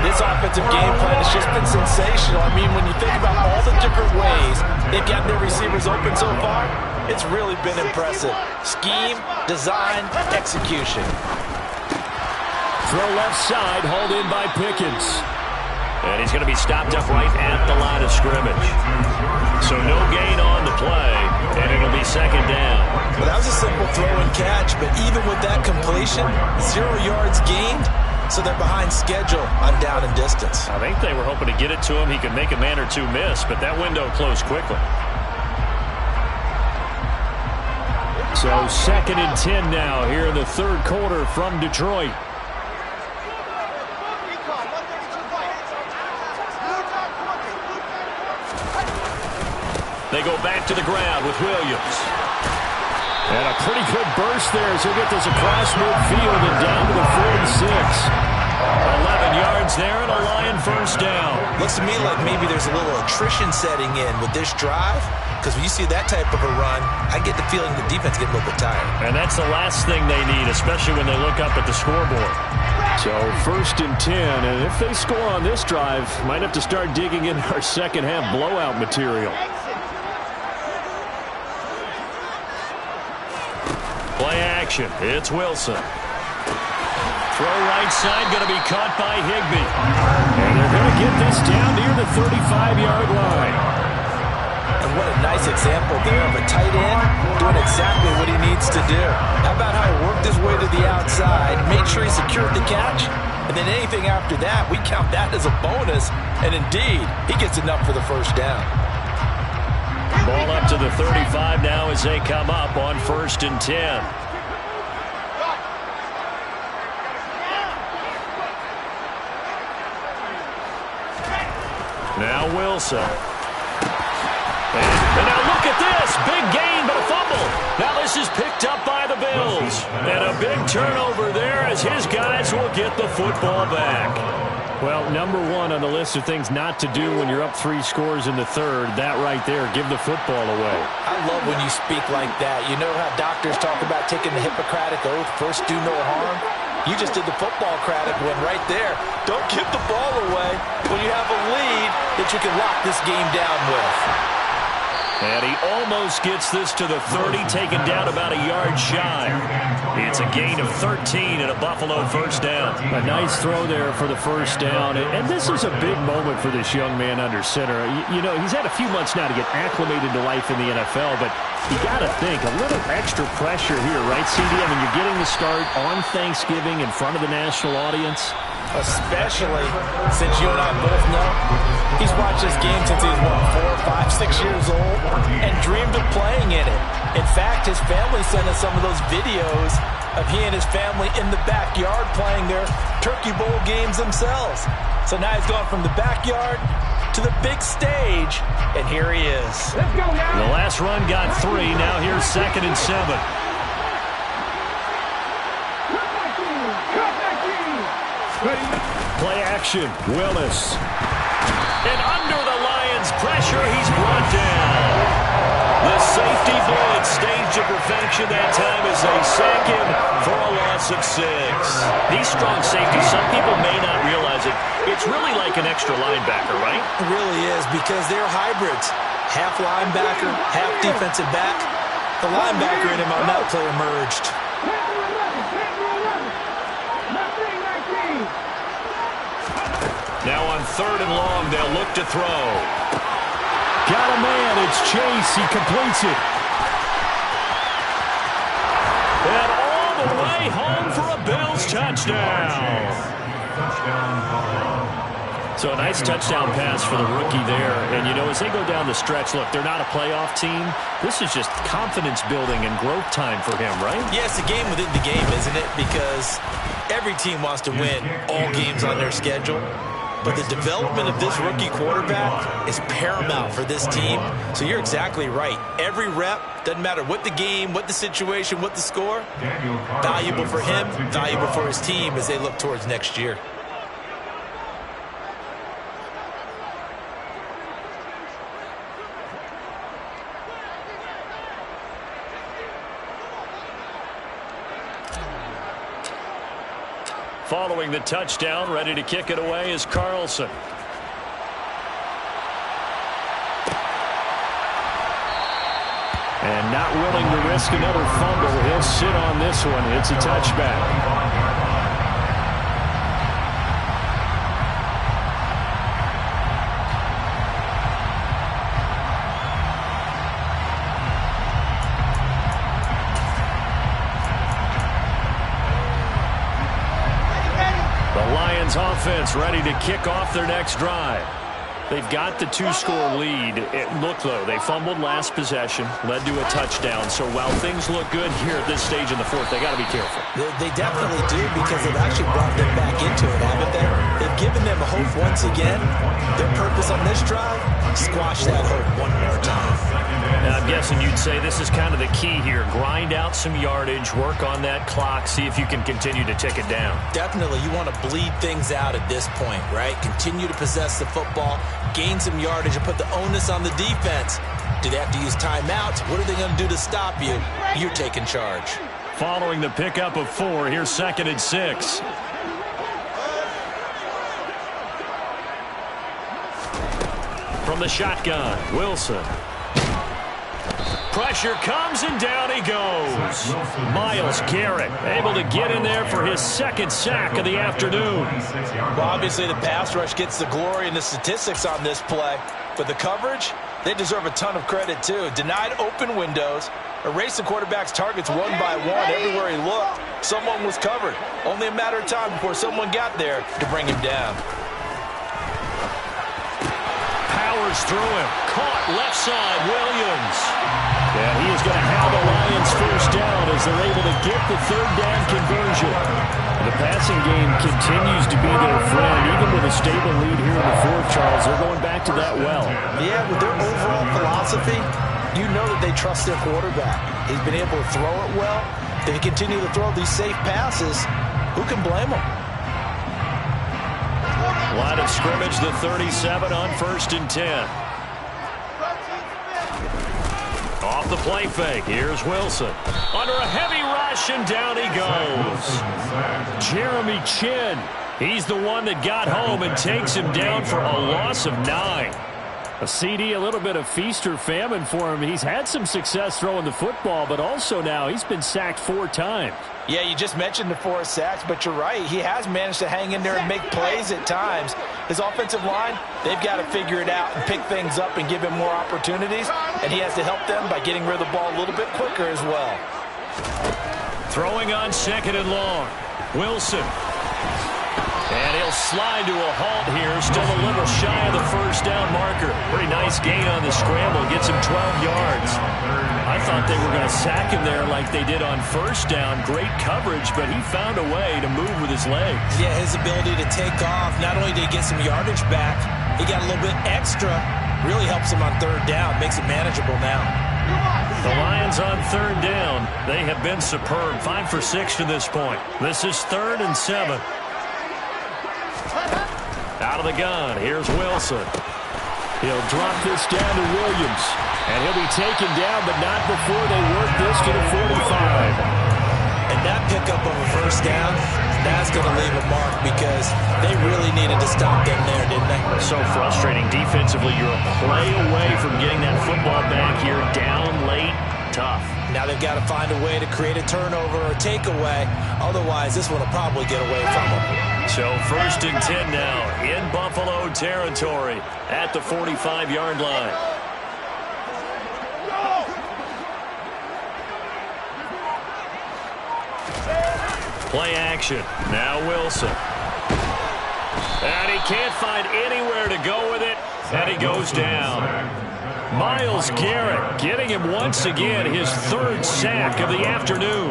This offensive game plan has just been sensational. I mean, when you think about all the different ways they've gotten their receivers open so far, it's really been impressive. Scheme, design, execution. Throw left side, hauled in by Pickens. And he's going to be stopped up right at the line of scrimmage. So no gain on the play, and it'll be second down. Well, that was a simple throw and catch, but even with that completion, 0 yards gained, so they're behind schedule on down and distance. I think they were hoping to get it to him. He could make a man or two miss, but that window closed quickly. So 2nd and 10 now here in the third quarter from Detroit. They go back to the ground with Williams. And a pretty good burst there as he'll get this across midfield and down to the 46. 11 yards there and a Lion first down. Looks to me like maybe there's a little attrition setting in with this drive, because when you see that type of a run, I get the feeling the defense getting a little bit tired. And that's the last thing they need, especially when they look up at the scoreboard. So 1st and 10, and if they score on this drive, might have to start digging in our second half blowout material. Play action. It's Wilson. Throw right side, going to be caught by Higbee. And they're going to get this down near the 35-yard line. And what a nice example there of a tight end doing exactly what he needs to do. How about how he worked his way to the outside, made sure he secured the catch, and then anything after that, we count that as a bonus. And indeed, he gets enough for the first down. Ball up to the 35 now as they come up on 1st and 10. Now Wilson. And now look at this. Big gain, but a fumble. Now this is picked up by the Bills. And a big turnover there as his guys will get the football back. Well, number one on the list of things not to do when you're up 3 scores in the third, that right there, give the football away. I love when you speak like that. You know how doctors talk about taking the Hippocratic Oath, first do no harm? You just did the football-cratic one right there. Don't give the ball away when you have a lead that you can lock this game down with. And he almost gets this to the 30, taken down about a yard shy. It's a gain of 13 and a Buffalo first down. A nice throw there for the first down. And this is a big moment for this young man under center. You know, he's had a few months now to get acclimated to life in the NFL, but you got to think a little extra pressure here, right, CD? I mean, you're getting the start on Thanksgiving in front of the national audience. Especially since you and I both know he's watched this game since he was, 4, 5, 6 years old and dreamed of playing in it. In fact, his family sent us some of those videos of he and his family in the backyard playing their Turkey Bowl games themselves. So now he's gone from the backyard to the big stage, and here he is. Let's go now. The last run got 3. Now here's 2nd and 7. Play action, Willis. And under the Lions' pressure, he's brought down. The safety blitz staged to perfection that time as they sack him for a loss of 6. These strong safeties, some people may not realize it. It's really like an extra linebacker, right? It really is, because they're hybrids. Half linebacker, half defensive back. The linebacker in him on that play emerged. Now on 3rd and long, they'll look to throw. Got a man, it's Chase, he completes it. And all the way home for a Bills touchdown. So a nice touchdown pass for the rookie there. And, you know, as they go down the stretch, look, they're not a playoff team. This is just confidence building and growth time for him, right? Yeah, it's a game within the game, isn't it? Because every team wants to win all games on their schedule. But the development of this rookie quarterback is paramount for this team. So you're exactly right. Every rep, doesn't matter what the game, what the situation, what the score, valuable for him, valuable for his team as they look towards next year. Following the touchdown, ready to kick it away is Carlson. And not willing to risk another fumble. He'll sit on this one. It's a touchback. Offense ready to kick off their next drive. They've got the 2-score lead. Look, though, they fumbled last possession, led to a touchdown. So while things look good here at this stage in the fourth, they got to be careful. They definitely do, because they've actually brought them back into it, haven't they? They've given them hope once again. Their purpose on this drive, squash that hope one more time. Now, I'm guessing you'd say this is kind of the key here. Grind out some yardage, work on that clock, see if you can continue to tick it down. Definitely, you want to bleed things out at this point, right? Continue to possess the football, gain some yardage, and put the onus on the defense. Do they have to use timeouts? What are they going to do to stop you? You're taking charge. Following the pickup of 4, here's 2nd and 6. From the shotgun, Wilson. Pressure comes, and down he goes. Myles Garrett able to get in there for his 2nd sack of the afternoon. Well, obviously the pass rush gets the glory and the statistics on this play, but the coverage, they deserve a ton of credit too. Denied open windows, erased the quarterback's targets one by one. Everywhere he looked, someone was covered. Only a matter of time before someone got there to bring him down. Powers through him. Caught left side, Williams. And he is going to have the Lions first down as they're able to get the 3rd down conversion. The passing game continues to be their friend. Even with a stable lead here in the 4th, Charles, they're going back to that well. Yeah, with their overall philosophy, you know that they trust their quarterback. He's been able to throw it well. They continue to throw these safe passes. Who can blame them? Line of scrimmage, the 37 on 1st and 10. Off the play fake, here's Wilson. Under a heavy rush, and down he goes. Jeremy Chinn, he's the one that got home and takes him down for a loss of 9. A CD, a little bit of feast or famine for him. He's had some success throwing the football, but also now he's been sacked 4 times. Yeah, you just mentioned the 4 sacks, but you're right. He has managed to hang in there and make plays at times. His offensive line, they've got to figure it out and pick things up and give him more opportunities, and he has to help them by getting rid of the ball a little bit quicker as well. Throwing on 2nd and long. Wilson. And he'll slide to a halt here. Still a little shy of the 1st down marker. Pretty nice gain on the scramble. Gets him 12 yards. I thought they were going to sack him there like they did on 1st down. Great coverage, but he found a way to move with his legs. Yeah, his ability to take off. Not only did he get some yardage back, he got a little bit extra. Really helps him on 3rd down. Makes it manageable now. The Lions on 3rd down. They have been superb. 5 for 6 to this point. This is 3rd and 7. Out of the gun, here's Wilson. He'll drop this down to Williams. And he'll be taken down, but not before they work this to the 45. And that pickup of a 1st down, that's going to leave a mark because they really needed to stop them there, didn't they? So frustrating. Defensively, you're a play away from getting that football back here. Down late, tough. Now they've got to find a way to create a turnover or takeaway. Otherwise, this one will probably get away from them. So 1st and 10 now in Buffalo territory at the 45-yard line. Play action. Now Wilson. And he can't find anywhere to go with it, and he goes down. Myles Garrett getting him once again his third sack of the afternoon.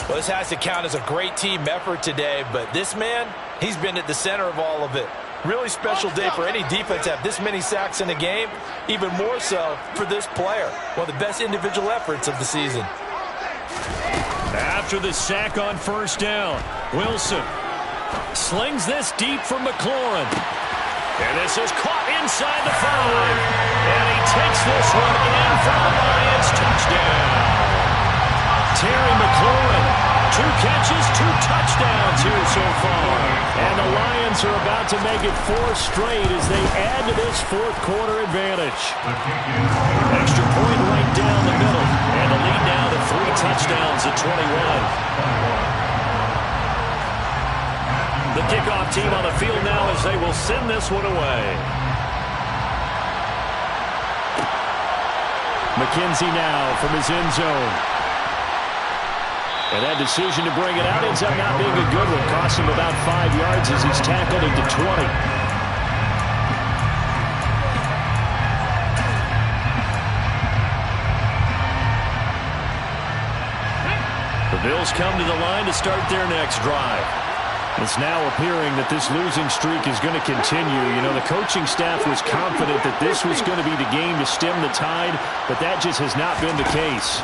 Well, this has to count as a great team effort today, but this man, he's been at the center of all of it. Really special day for any defense to have this many sacks in a game, even more so for this player. One of the best individual efforts of the season. After the sack on first down, Wilson slings this deep for McLaurin. And this is caught inside the 5. And he takes this one in for the Lions. Touchdown. Terry McLaurin, 2 catches, 2 touchdowns here so far. And the Lions are about to make it 4 straight as they add to this fourth quarter advantage. Extra point right down the middle. And the lead now to 3 touchdowns at 21. The kickoff team on the field now as they will send this one away. McKenzie now from his end zone. And that decision to bring it out ends up not being a good one. Cost him about 5 yards as he's tackled at the 20. The Bills come to the line to start their next drive. It's now appearing that this losing streak is going to continue. You know, the coaching staff was confident that this was going to be the game to stem the tide, but that just has not been the case.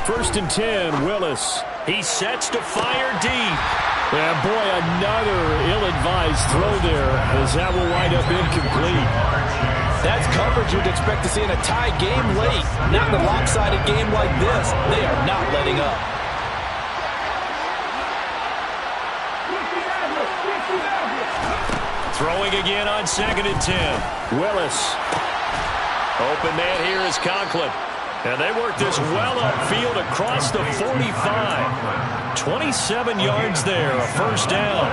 1st and 10, Willis. He sets to fire deep. And boy, another ill-advised throw there as that will wind up incomplete. That's coverage you'd expect to see in a tie game late. Not in a lopsided game like this. They are not letting up. Throwing again on 2nd and 10. Willis. Open man here is Conklin. And they work this well upfield across the 45. 27 yards there, a first down.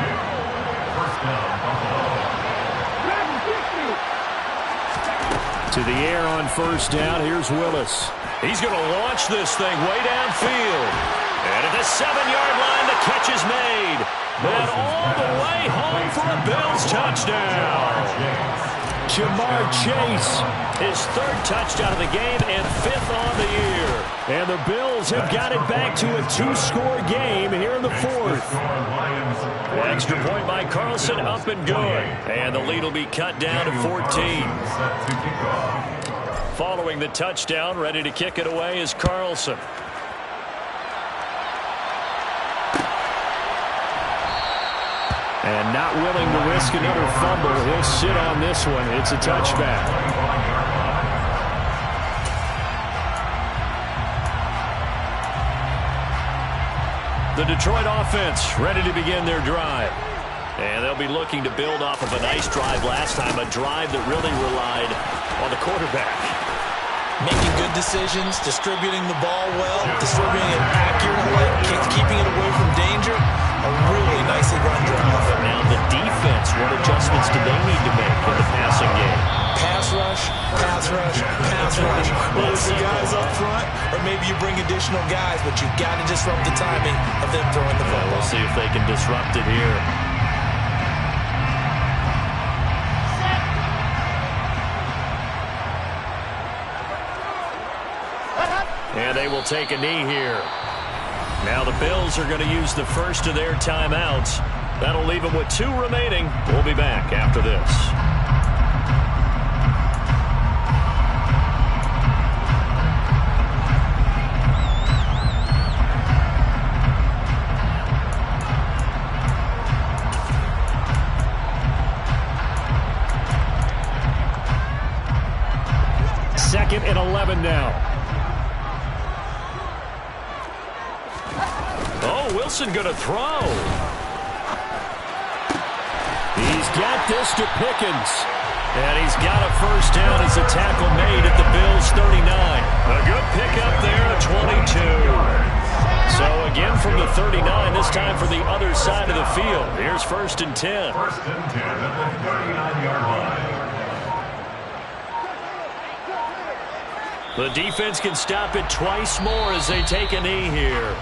To the air on first down, here's Willis. He's going to launch this thing way downfield. And at the 7-yard line, the catch is made. And all the way home for a Bills touchdown. Jamar Chase. His 3rd touchdown of the game and 5th on the year. And the Bills have got it back to a 2-score game here in the 4th. Extra point by Carlson, up and good. And the lead will be cut down to 14. Following the touchdown, ready to kick it away is Carlson. And not willing to risk another fumble. He'll sit on this one. It's a touchback. The Detroit offense ready to begin their drive. And they'll be looking to build off of a nice drive last time, a drive that really relied on the quarterback. Making good decisions, distributing the ball well, distributing it accurately, keeping it away from danger. A really nicely run drive. But now the defense, what adjustments do they need to make in the passing game? Pass rush, pass rush, pass rush. Whether it's the guys up front, or maybe you bring additional guys, but you've got to disrupt the timing of them throwing the football. We'll see if they can disrupt it here. And they will take a knee here. Now the Bills are going to use the first of their timeouts. That'll leave them with 2 remaining. We'll be back after this. Second and 11 now. Wilson going to throw. He's got this to Pickens. And he's got a first down as a tackle made at the Bills' 39. A good pickup there at 22. So again from the 39, this time for the other side of the field. Here's 1st and 10. 1st and 10 at the 39-yard line. The defense can stop it twice more as they take a knee here.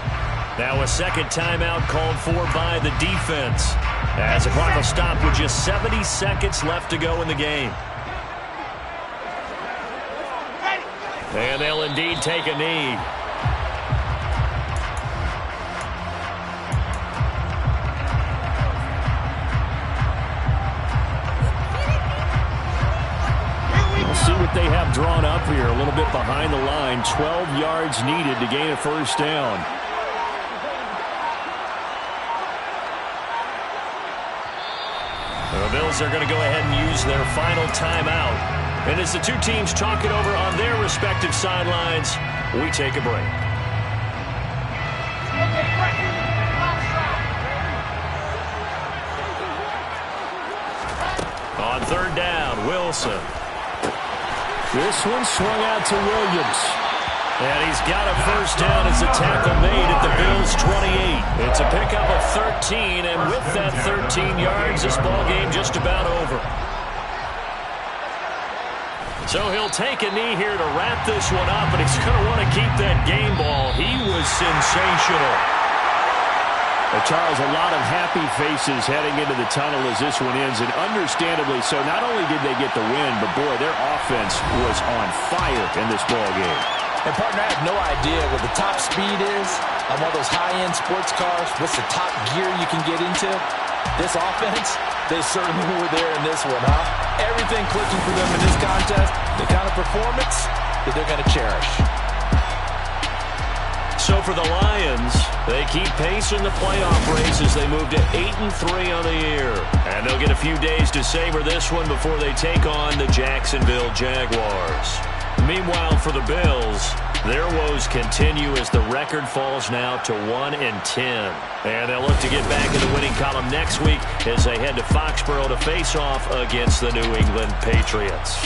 Now a second timeout called for by the defense, as the clock will stop with just 70 seconds left to go in the game. And they'll indeed take a knee. We'll see what they have drawn up here. A little bit behind the line. 12 yards needed to gain a first down. The Bills are going to go ahead and use their final timeout. And as the two teams talk it over on their respective sidelines, we take a break. On third down, Wilson. This one swung out to Williams. And he's got a first down as a tackle made at the Bills' 28. It's a pickup of 13, and with that 13 yards, this ball game just about over. So he'll take a knee here to wrap this one up, and he's going to want to keep that game ball. He was sensational. Charles, a lot of happy faces heading into the tunnel as this one ends, and understandably so. Not only did they get the win, but boy, their offense was on fire in this ball game. And partner, I have no idea what the top speed is on one of those high-end sports cars. What's the top gear you can get into? This offense, they certainly were there in this one, huh? Everything clicking for them in this contest, the kind of performance that they're going to cherish. So for the Lions, they keep pace in the playoff race as they move to 8-3 on the year. And they'll get a few days to savor this one before they take on the Jacksonville Jaguars. Meanwhile, for the Bills, their woes continue as the record falls now to 1-10. And they'll look to get back in the winning column next week as they head to Foxborough to face off against the New England Patriots.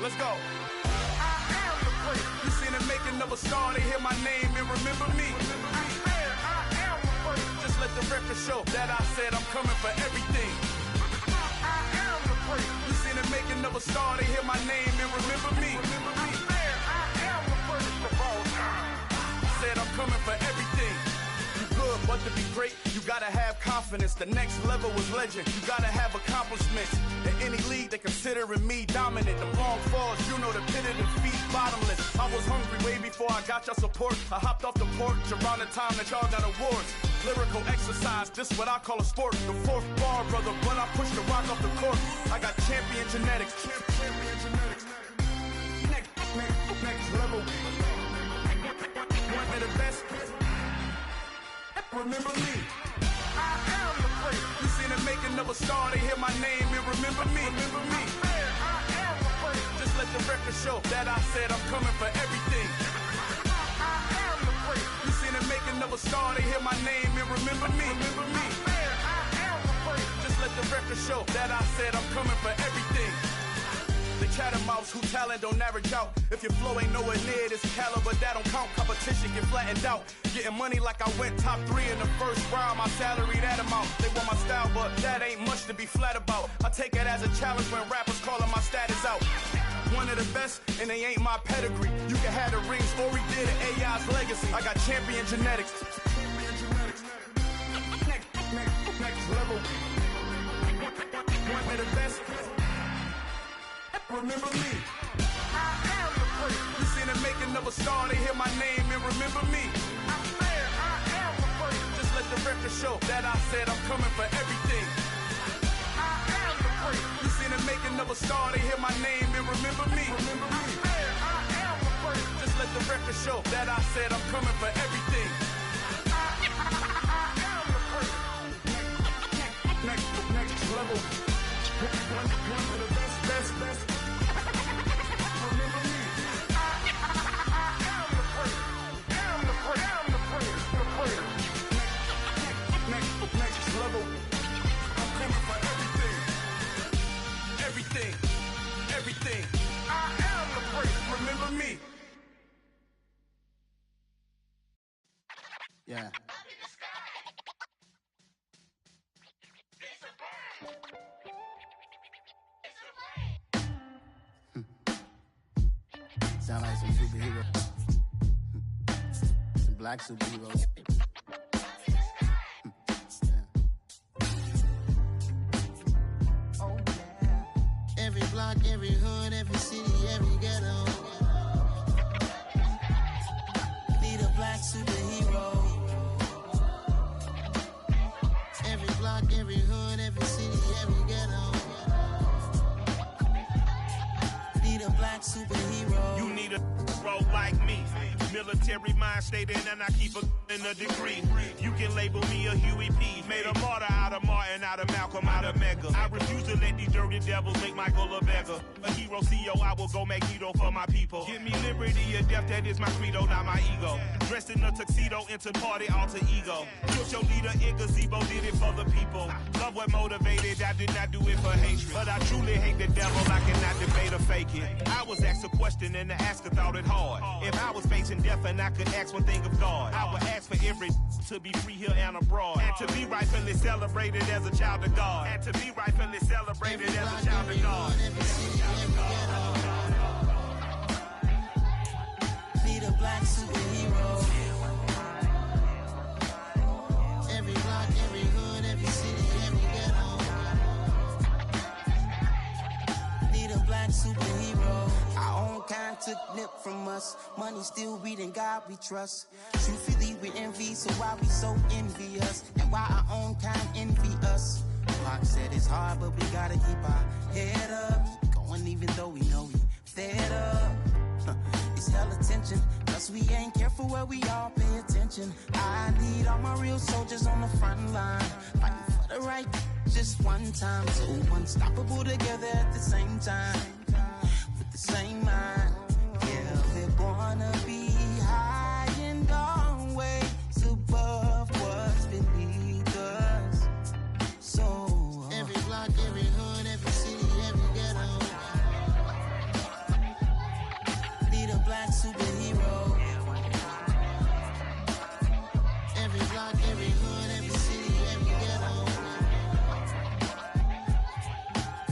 Let's go. You seen the making of a star, they hear my name and remember me. Just let the record show that I said I'm coming for everything. You seen the making of a star, they hear my name and remember me. Said I'm coming for everything. You good, but to be great, you gotta have confidence. The next level was legend. You gotta have accomplishments. In any league, they considering me dominant. The long falls, you know the pit of defeat, bottomless. I was hungry way before I got your support. I hopped off the porch around the time that y'all got awards. Lyrical exercise, this what I call a sport. The fourth bar, brother, when I push the rock off the court. I got champion genetics. Next level. One of the best. Remember me. I am the place. You seen the making of a star, they hear my name and remember me. Remember me. I am the place. Just let the record show that I said I'm coming for everything. I am the place. You seen the making of a star, they hear my name and remember me. Remember me. I am the place. Just let the record show that I said I'm coming for everything. The catamounts who talent don't average out. If your flow ain't nowhere near this caliber, that don't count. Competition get flattened out. Getting money like I went top 3 in the first round. My salary that amount. They want my style, but that ain't much to be flat about. I take it as a challenge when rappers calling my status out. One of the best, and they ain't my pedigree. You can have the rings, or we did it, AI's legacy. I got champion genetics. Next level. One of the best. Remember me. I am the place. You seen the making of a star, they hear my name and remember me. I am the place. Just let the record show that I said I'm coming for everything. I am the place. You seen the making of a star, they hear my name and remember me. Remember me. I am the place. Just let the record show that I said I'm coming for everything. I am the place. Next level. One of the best. Next level. I'm coming for everything. Yeah. Sound like some superheroes. Some black superheroes. Oh, yeah. Every block, every hood, every city, every ghetto. Need a black superhero. Every block, every hood, every city, every ghetto. Need a black superhero. You need a role like me. Military mind stated, and I keep a degree. You can label me a Huey P. Made a martyr out of Martin, out of Malcolm, out of Mega. I refuse to let these dirty devils make Michael a beggar. A hero CEO, I will go Magneto for my people. Give me liberty or death, that is my credo, not my ego. Dressed in a tuxedo, into party, alter ego. Killed your leader in gazebo, did it for the people. Love what motivated, I did not do it for hatred. But I truly hate the devil, I cannot debate or fake it. I was asked a question and the asker thought it hard. If I was facing death and I could ask one thing of God, I would ask for every to be free here and abroad, and to be rightfully celebrated as a child of God, and to be rightfully celebrated as a child of God. Need a black superhero. Every block, every hood, every city, every ghetto. Need a black superhero. Our own kind took nip from us. Money still reading, God we trust. Truthfully we envy, so why we so envious? And why our own kind envy us? Pac said it's hard, but we gotta keep our head up. Keep going even though we know we fed up. It's hell attention, cause we ain't careful where we all pay attention. I need all my real soldiers on the front line, fighting for the right just one time. So unstoppable together at the same time, with the same mind. Yeah, we're gonna be high and always above what's beneath us. So every block, every hood, every city, every ghetto. Need a black superhero. Every block, every hood, every city, every ghetto.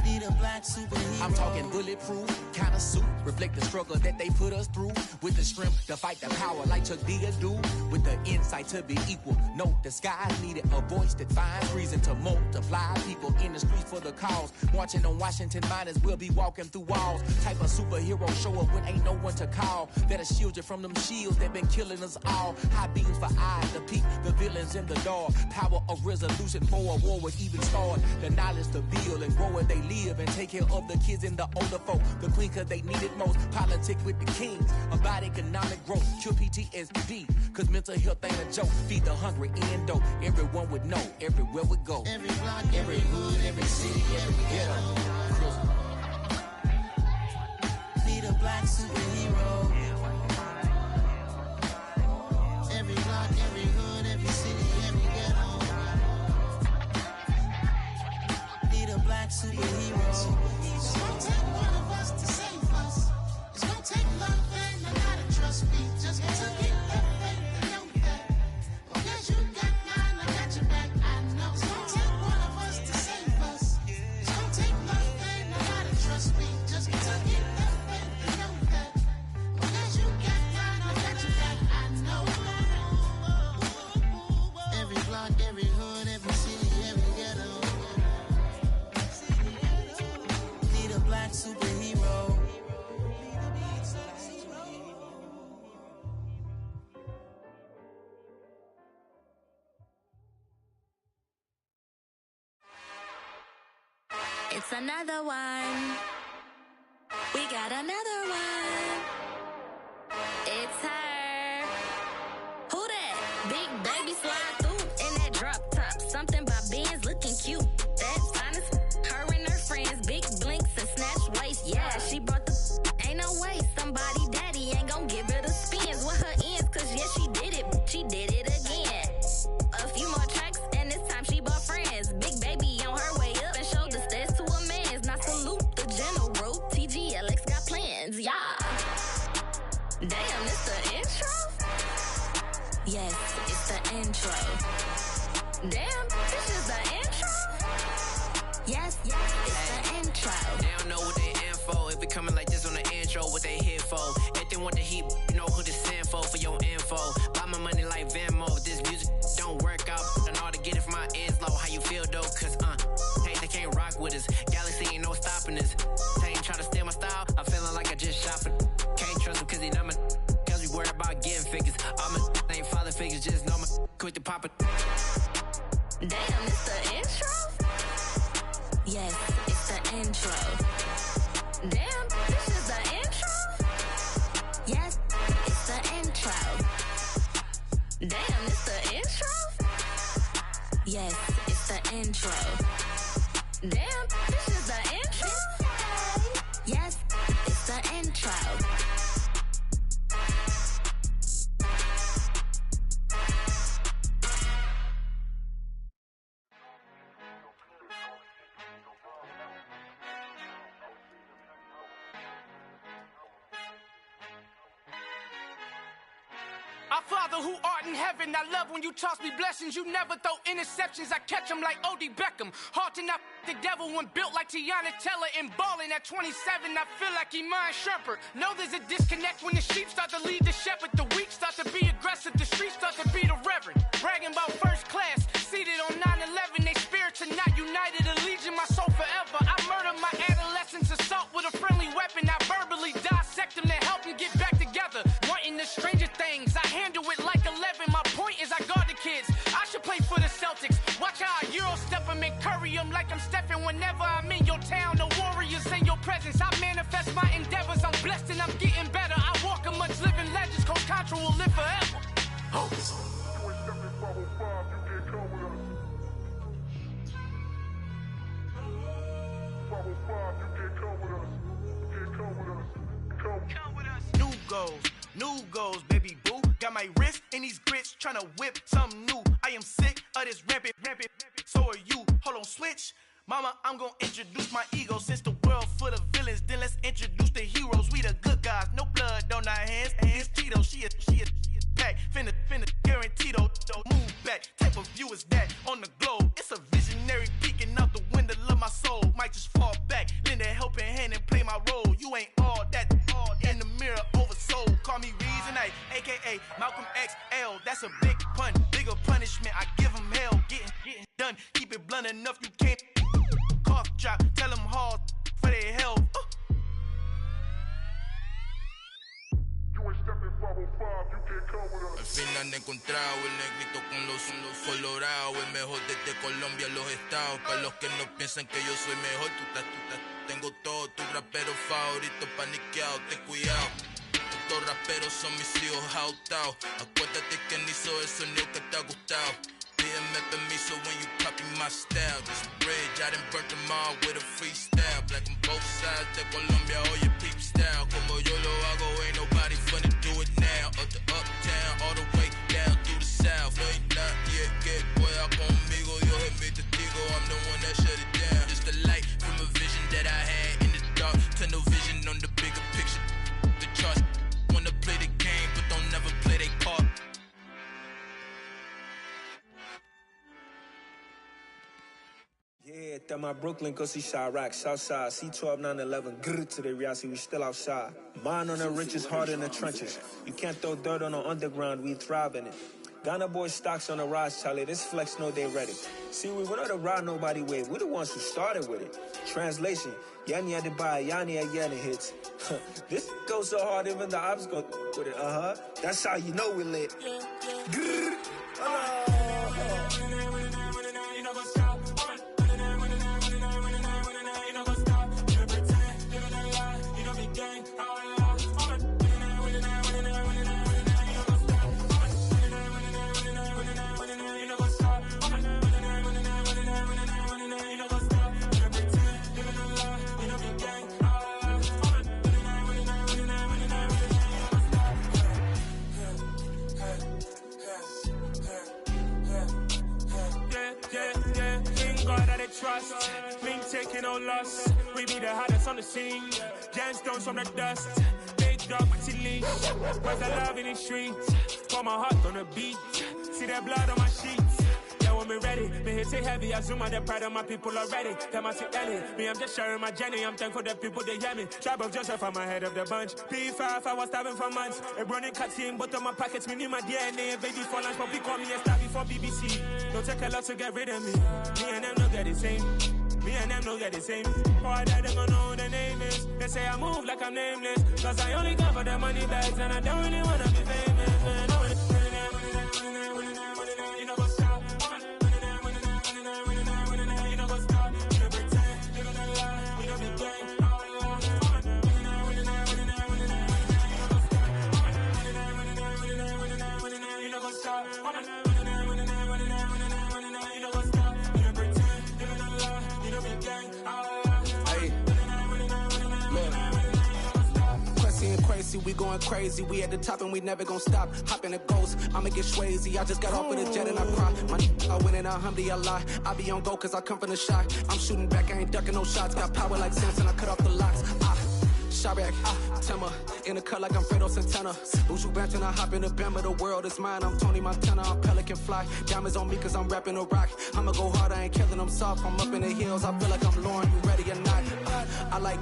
Need a black superhero. I'm talking bulletproof kind of suit, reflect the struggle that they put us through, with the strength to fight the power like Chuck D do, with the insight to be equal. No disguise needed, a voice that finds reason to multiply people in the streets for the cause. Marching on Washington miners, we'll be walking through walls. Type of superhero show up when ain't no one to call. That'll shield you from them shields that been killing us all. High beams for eyes to peek the villains in the dark. Power of resolution for a war would even start. The knowledge to build and grow where they live and take care of the kids and the older folk. The queen cause they need it most. Politic with the kings about economic growth. Cure PTSD cause mental health ain't a joke. Feed the hungry and dope. Everyone would know everywhere we go. Every block, every hood, every city, every ghetto. Need a black superhero. Every block, every hood, every city, every ghetto. Need a black superhero. It's gonna take one of us to save us. It's gonna take love and a lot of trust. Me just to get that faith and know that. Because you got mine, I got your back. I know. It's gonna take one of us to save us. It's gonna take love and a lot of trust. Me just to get that faith and know that. Because you got mine, I got your back. I know. Every block, every hood, every city, every ghetto. Need a black superhero. It's another one. We got another one. It's her. Who that? Big baby slide through in that drop top. Something by Benz looking cute. That's honest. Her and her friends, big blinks and snatch waist. Yeah, she brought the. Ain't no way somebody daddy ain't gon' give her the spins with her ends. Cause yeah, she did it. She did it again. A few more tracks and this time she bought friends. Big baby on her way up and showed the stairs to a man's. Now salute the general. TGLX got plans, yeah. Damn, it's the intro? Yes, it's the Damn, this is the intro? Yes, it's the intro. They don't know what they in for. If we coming like this on the intro, what they here for? If they want the heat, you know who to send for your info. Buy my money like Venmo. If this music don't work out, I know how to get it from my ends low. How you feel though? Cause hey, they can't rock with us. Galaxy ain't no stopping us. They ain't trying to steal my style. I'm feeling like I just shot for. Can't trust him cause he not my. Cause we worry about getting figures. All my ain't father figures, just know my quick to pop it. Damn, it's the intro? Yes, it's the intro. Damn, this is the intro? Yes, it's the intro. Damn, it's the intro? Yes, it's the intro. Damn, this is the intro? Yes, it's the intro. Our Father who art in heaven, I love when you toss me blessings. You never throw interceptions, I catch them like O.D. Beckham. Hard to not the devil when built like Tiana Teller and balling at 27. I feel like Iman Shumpert. Know there's a disconnect when the sheep start to lead the shepherd. The weak start to be aggressive, the streets start to be the reverend. Bragging about first class, seated on 9/11. They spirits are not united, a legion, my soul forever. I murder my adolescence, assault with a friendly weapon. I verbally dissect them to help them get back together. Wanting the stranger things, I handle it like 11. My point is I guard the kids. I should play for the Celtics. Watch how I Euro step them and curry them like I'm stepping. Whenever I'm in your town, the Warriors in your presence. I manifest my endeavors. I'm blessed and I'm getting better. I walk amongst living legends. Coach Contra will live forever. Oh. New goals, baby boo. Got my wrist in these grits, tryna whip something new. I am sick of this rampant. So are you. Hold on, switch. Mama, I'm gonna introduce my ego. Since the world full of villains, then let's introduce the heroes. We the good guys, no blood on our hands. It's Tito, she a pack. Finna guarantee though. Move back, type of view is that on the globe. It's a visionary peeking out the window of my soul. Might just fall back, lend a helping hand and play my role. You ain't all that in the mirror oversold. Call me Reason A, aka Malcolm XL. That's a big pun, bigger punishment. I give him hell, getting done. Keep it blunt enough, you can't cough drop. Tell them hard for their health. Al fin han encontrado el negrito con los colorados, el mejor desde Colombia, los estados. Para los que no piensan que yo soy mejor, tengo todo, tu rapero favorito paniqueado, ten cuidado. Estos raperos son mis hijos jautados. Acuérdate que ni hizo el sonido que te ha gustado. Pídeme permiso when you copy my style. This bridge, I done burnt them all with a freestyle. Black on both sides de Colombia, oye peep style. Como yo lo hago, ain't nobody finna do it now. Up to uptown, all the way down through the south. No hay nadie que pueda conmigo, Dios es mi testigo. I'm the one that shut it down. Just the light from a vision that I had in the dark. Tunnel vision on the bigger picture. The charts wanna play the game, but don't never play their part. Yeah, that my Brooklyn, go see Chirac, Southside, C12, 911, grrr to the reality, we still outside. Mine on the riches, hard in the trenches. You can't throw dirt on the underground, we thrive in it. Ghana boys stocks on the rise, Charlie, this flex know they ready. See, we went on the ride nobody with, we're the ones who started with it. Translation, Yani had to buy, Yani had Yanni hits. This goes so hard, even the ops go with it, That's how you know we lit. Grrr, trust, been taking no loss. We be the hottest on the scene. Gemstones from the dust. Big dog, pretty leash. Where's the love in the streets? Pour my heart on the beat. See that blood on my sheets. Yeah, we're want me ready. Me hit it heavy, I zoom on the pride of my people already. Them I see Ellie, me I'm just sharing my journey. I'm thankful that people they hear me. Tribe of Joseph, I'm ahead of the bunch. P5, I was starving for months. A running cutscene, but on my pockets, me need my DNA. Baby for lunch, but we call me a star before BBC. Don't take a lot to get rid of me. Me and them don't get the same. Me and them don't get the same. Boy, that they gonna know who the name is. They say I move like I'm nameless. Cause I only come for the money bags and I don't really wanna be famous, man. You know what's up? You know what's up? You know pretend, you know the lie, you know the game. You know what's up? Crazy, we going crazy. We at the top and we never gonna stop. Hop in the ghost, I'ma get swayzy. I just got off with a jet and I cry. I win and alhamdulillah. I be on go cause I come from the shot. I'm shooting back, I ain't ducking no shots. Got power like Samson, I cut off the locks. Sharek, Timmer, in the cut like I'm Fredo Santana. Buju Banton, I hop in the Bama, the world is mine. I'm Tony Montana, I'm Pelican Fly. Diamonds on me cause I'm rapping a rock. I'ma go hard, I ain't killing them soft. I'm up in the hills, I feel like I'm Lauren, you ready or not? I like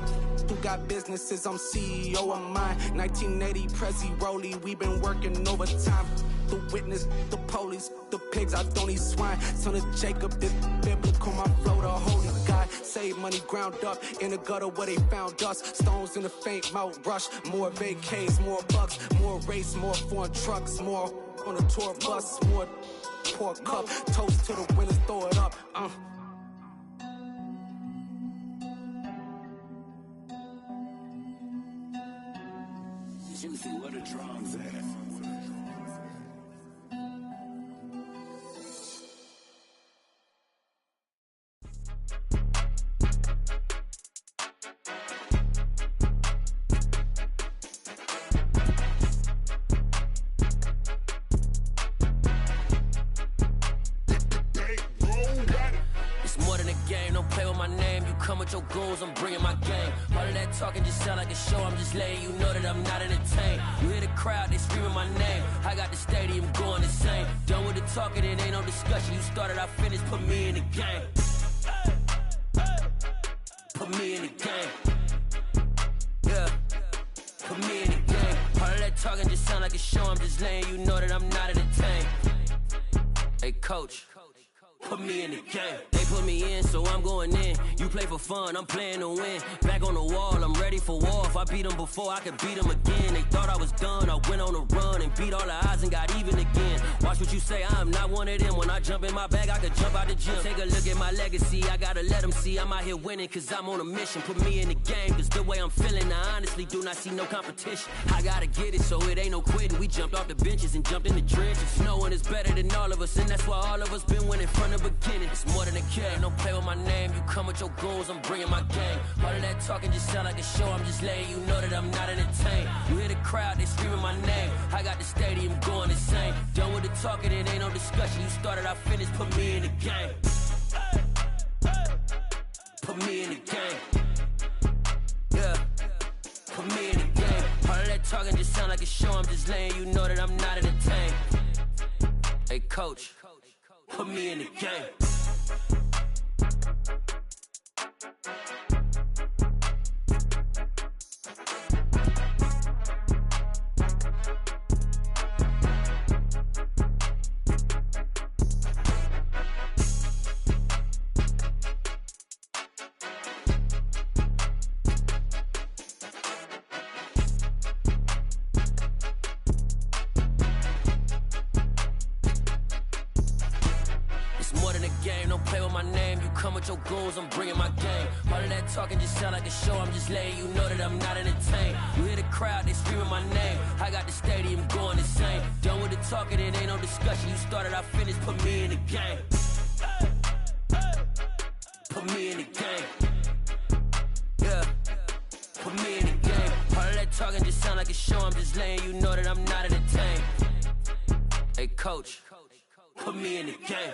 who got businesses, I'm CEO of mine. 1980, Prezi Rolly, we been working overtime. The witness, the police, the pigs, I don't eat swine. Son of Jacob, this biblical, my flow, the holy God. Save money ground up in the gutter where they found us. Stones in the faint mouth rush. More vacays, more bucks, more race, more foreign trucks, more on a tour bus, more pork cup. Toast to the winners, throw it up. Juicy, where the drums at? Come with your goons, I'm bringing my game. All of that talking just sound like a show. I'm just letting you know that I'm not entertained. You hear the crowd, they screaming my name. I got the stadium going insane. Done with the talking, it ain't no discussion. You started, I finished, put me in the game. Put me in the game. Yeah, put me in the game. All of that talking just sound like a show. I'm just letting you know that I'm not entertained. Hey, coach. Put me in the game. They put me in, so I'm going in. You play for fun, I'm playing to win. Back on the wall, I'm ready for war. If I beat them before, I could beat them again. They thought I was done, I went on a run and beat all the odds and got even again. Watch what you say, I'm not one of them. When I jump in my bag, I could jump out the gym. Take a look at my legacy, I gotta let them see I'm out here winning, cause I'm on a mission. Put me in the game, cause the way I'm feeling, I honestly do not see no competition. I gotta get it, so it ain't no quitting. We jumped off the benches and jumped in the trenches. No one is better than all of us, and that's why all of us been winning from the beginning. It's more than a game, don't play with my name. You come with your goons, I'm bringing my game. All of that talking just sound like a show. I'm just letting you know that I'm not entertained. You hear the crowd, they screaming my name. I got the stadium going insane. Done with the talking, it ain't no discussion. You started, I finished, put me in the game. Put me in the game. Yeah, put me in the game. All of that talking just sound like a show. I'm just letting you know that I'm not entertained. Hey, coach. Put me in the game. Your goons, I'm bringing my game. All of that talking just sound like a show. I'm just letting you know that I'm not entertained. You hear the crowd, they screaming my name. I got the stadium going insane. Done with the talking, it ain't no discussion. You started, I finished, put me in the game. Put me in the game. Yeah, put me in the game. All of that talking just sound like a show. I'm just letting you know that I'm not entertained. Hey, coach, put me in the game.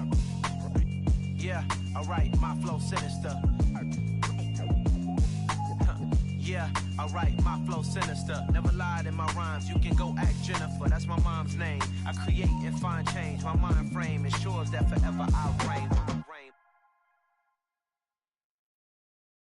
Yeah, alright, my flow sinister. Yeah, alright, my flow sinister. Never lied in my rhymes, you can go ask Jennifer. That's my mom's name. I create and find change. My mind frame ensures that forever I'll reign.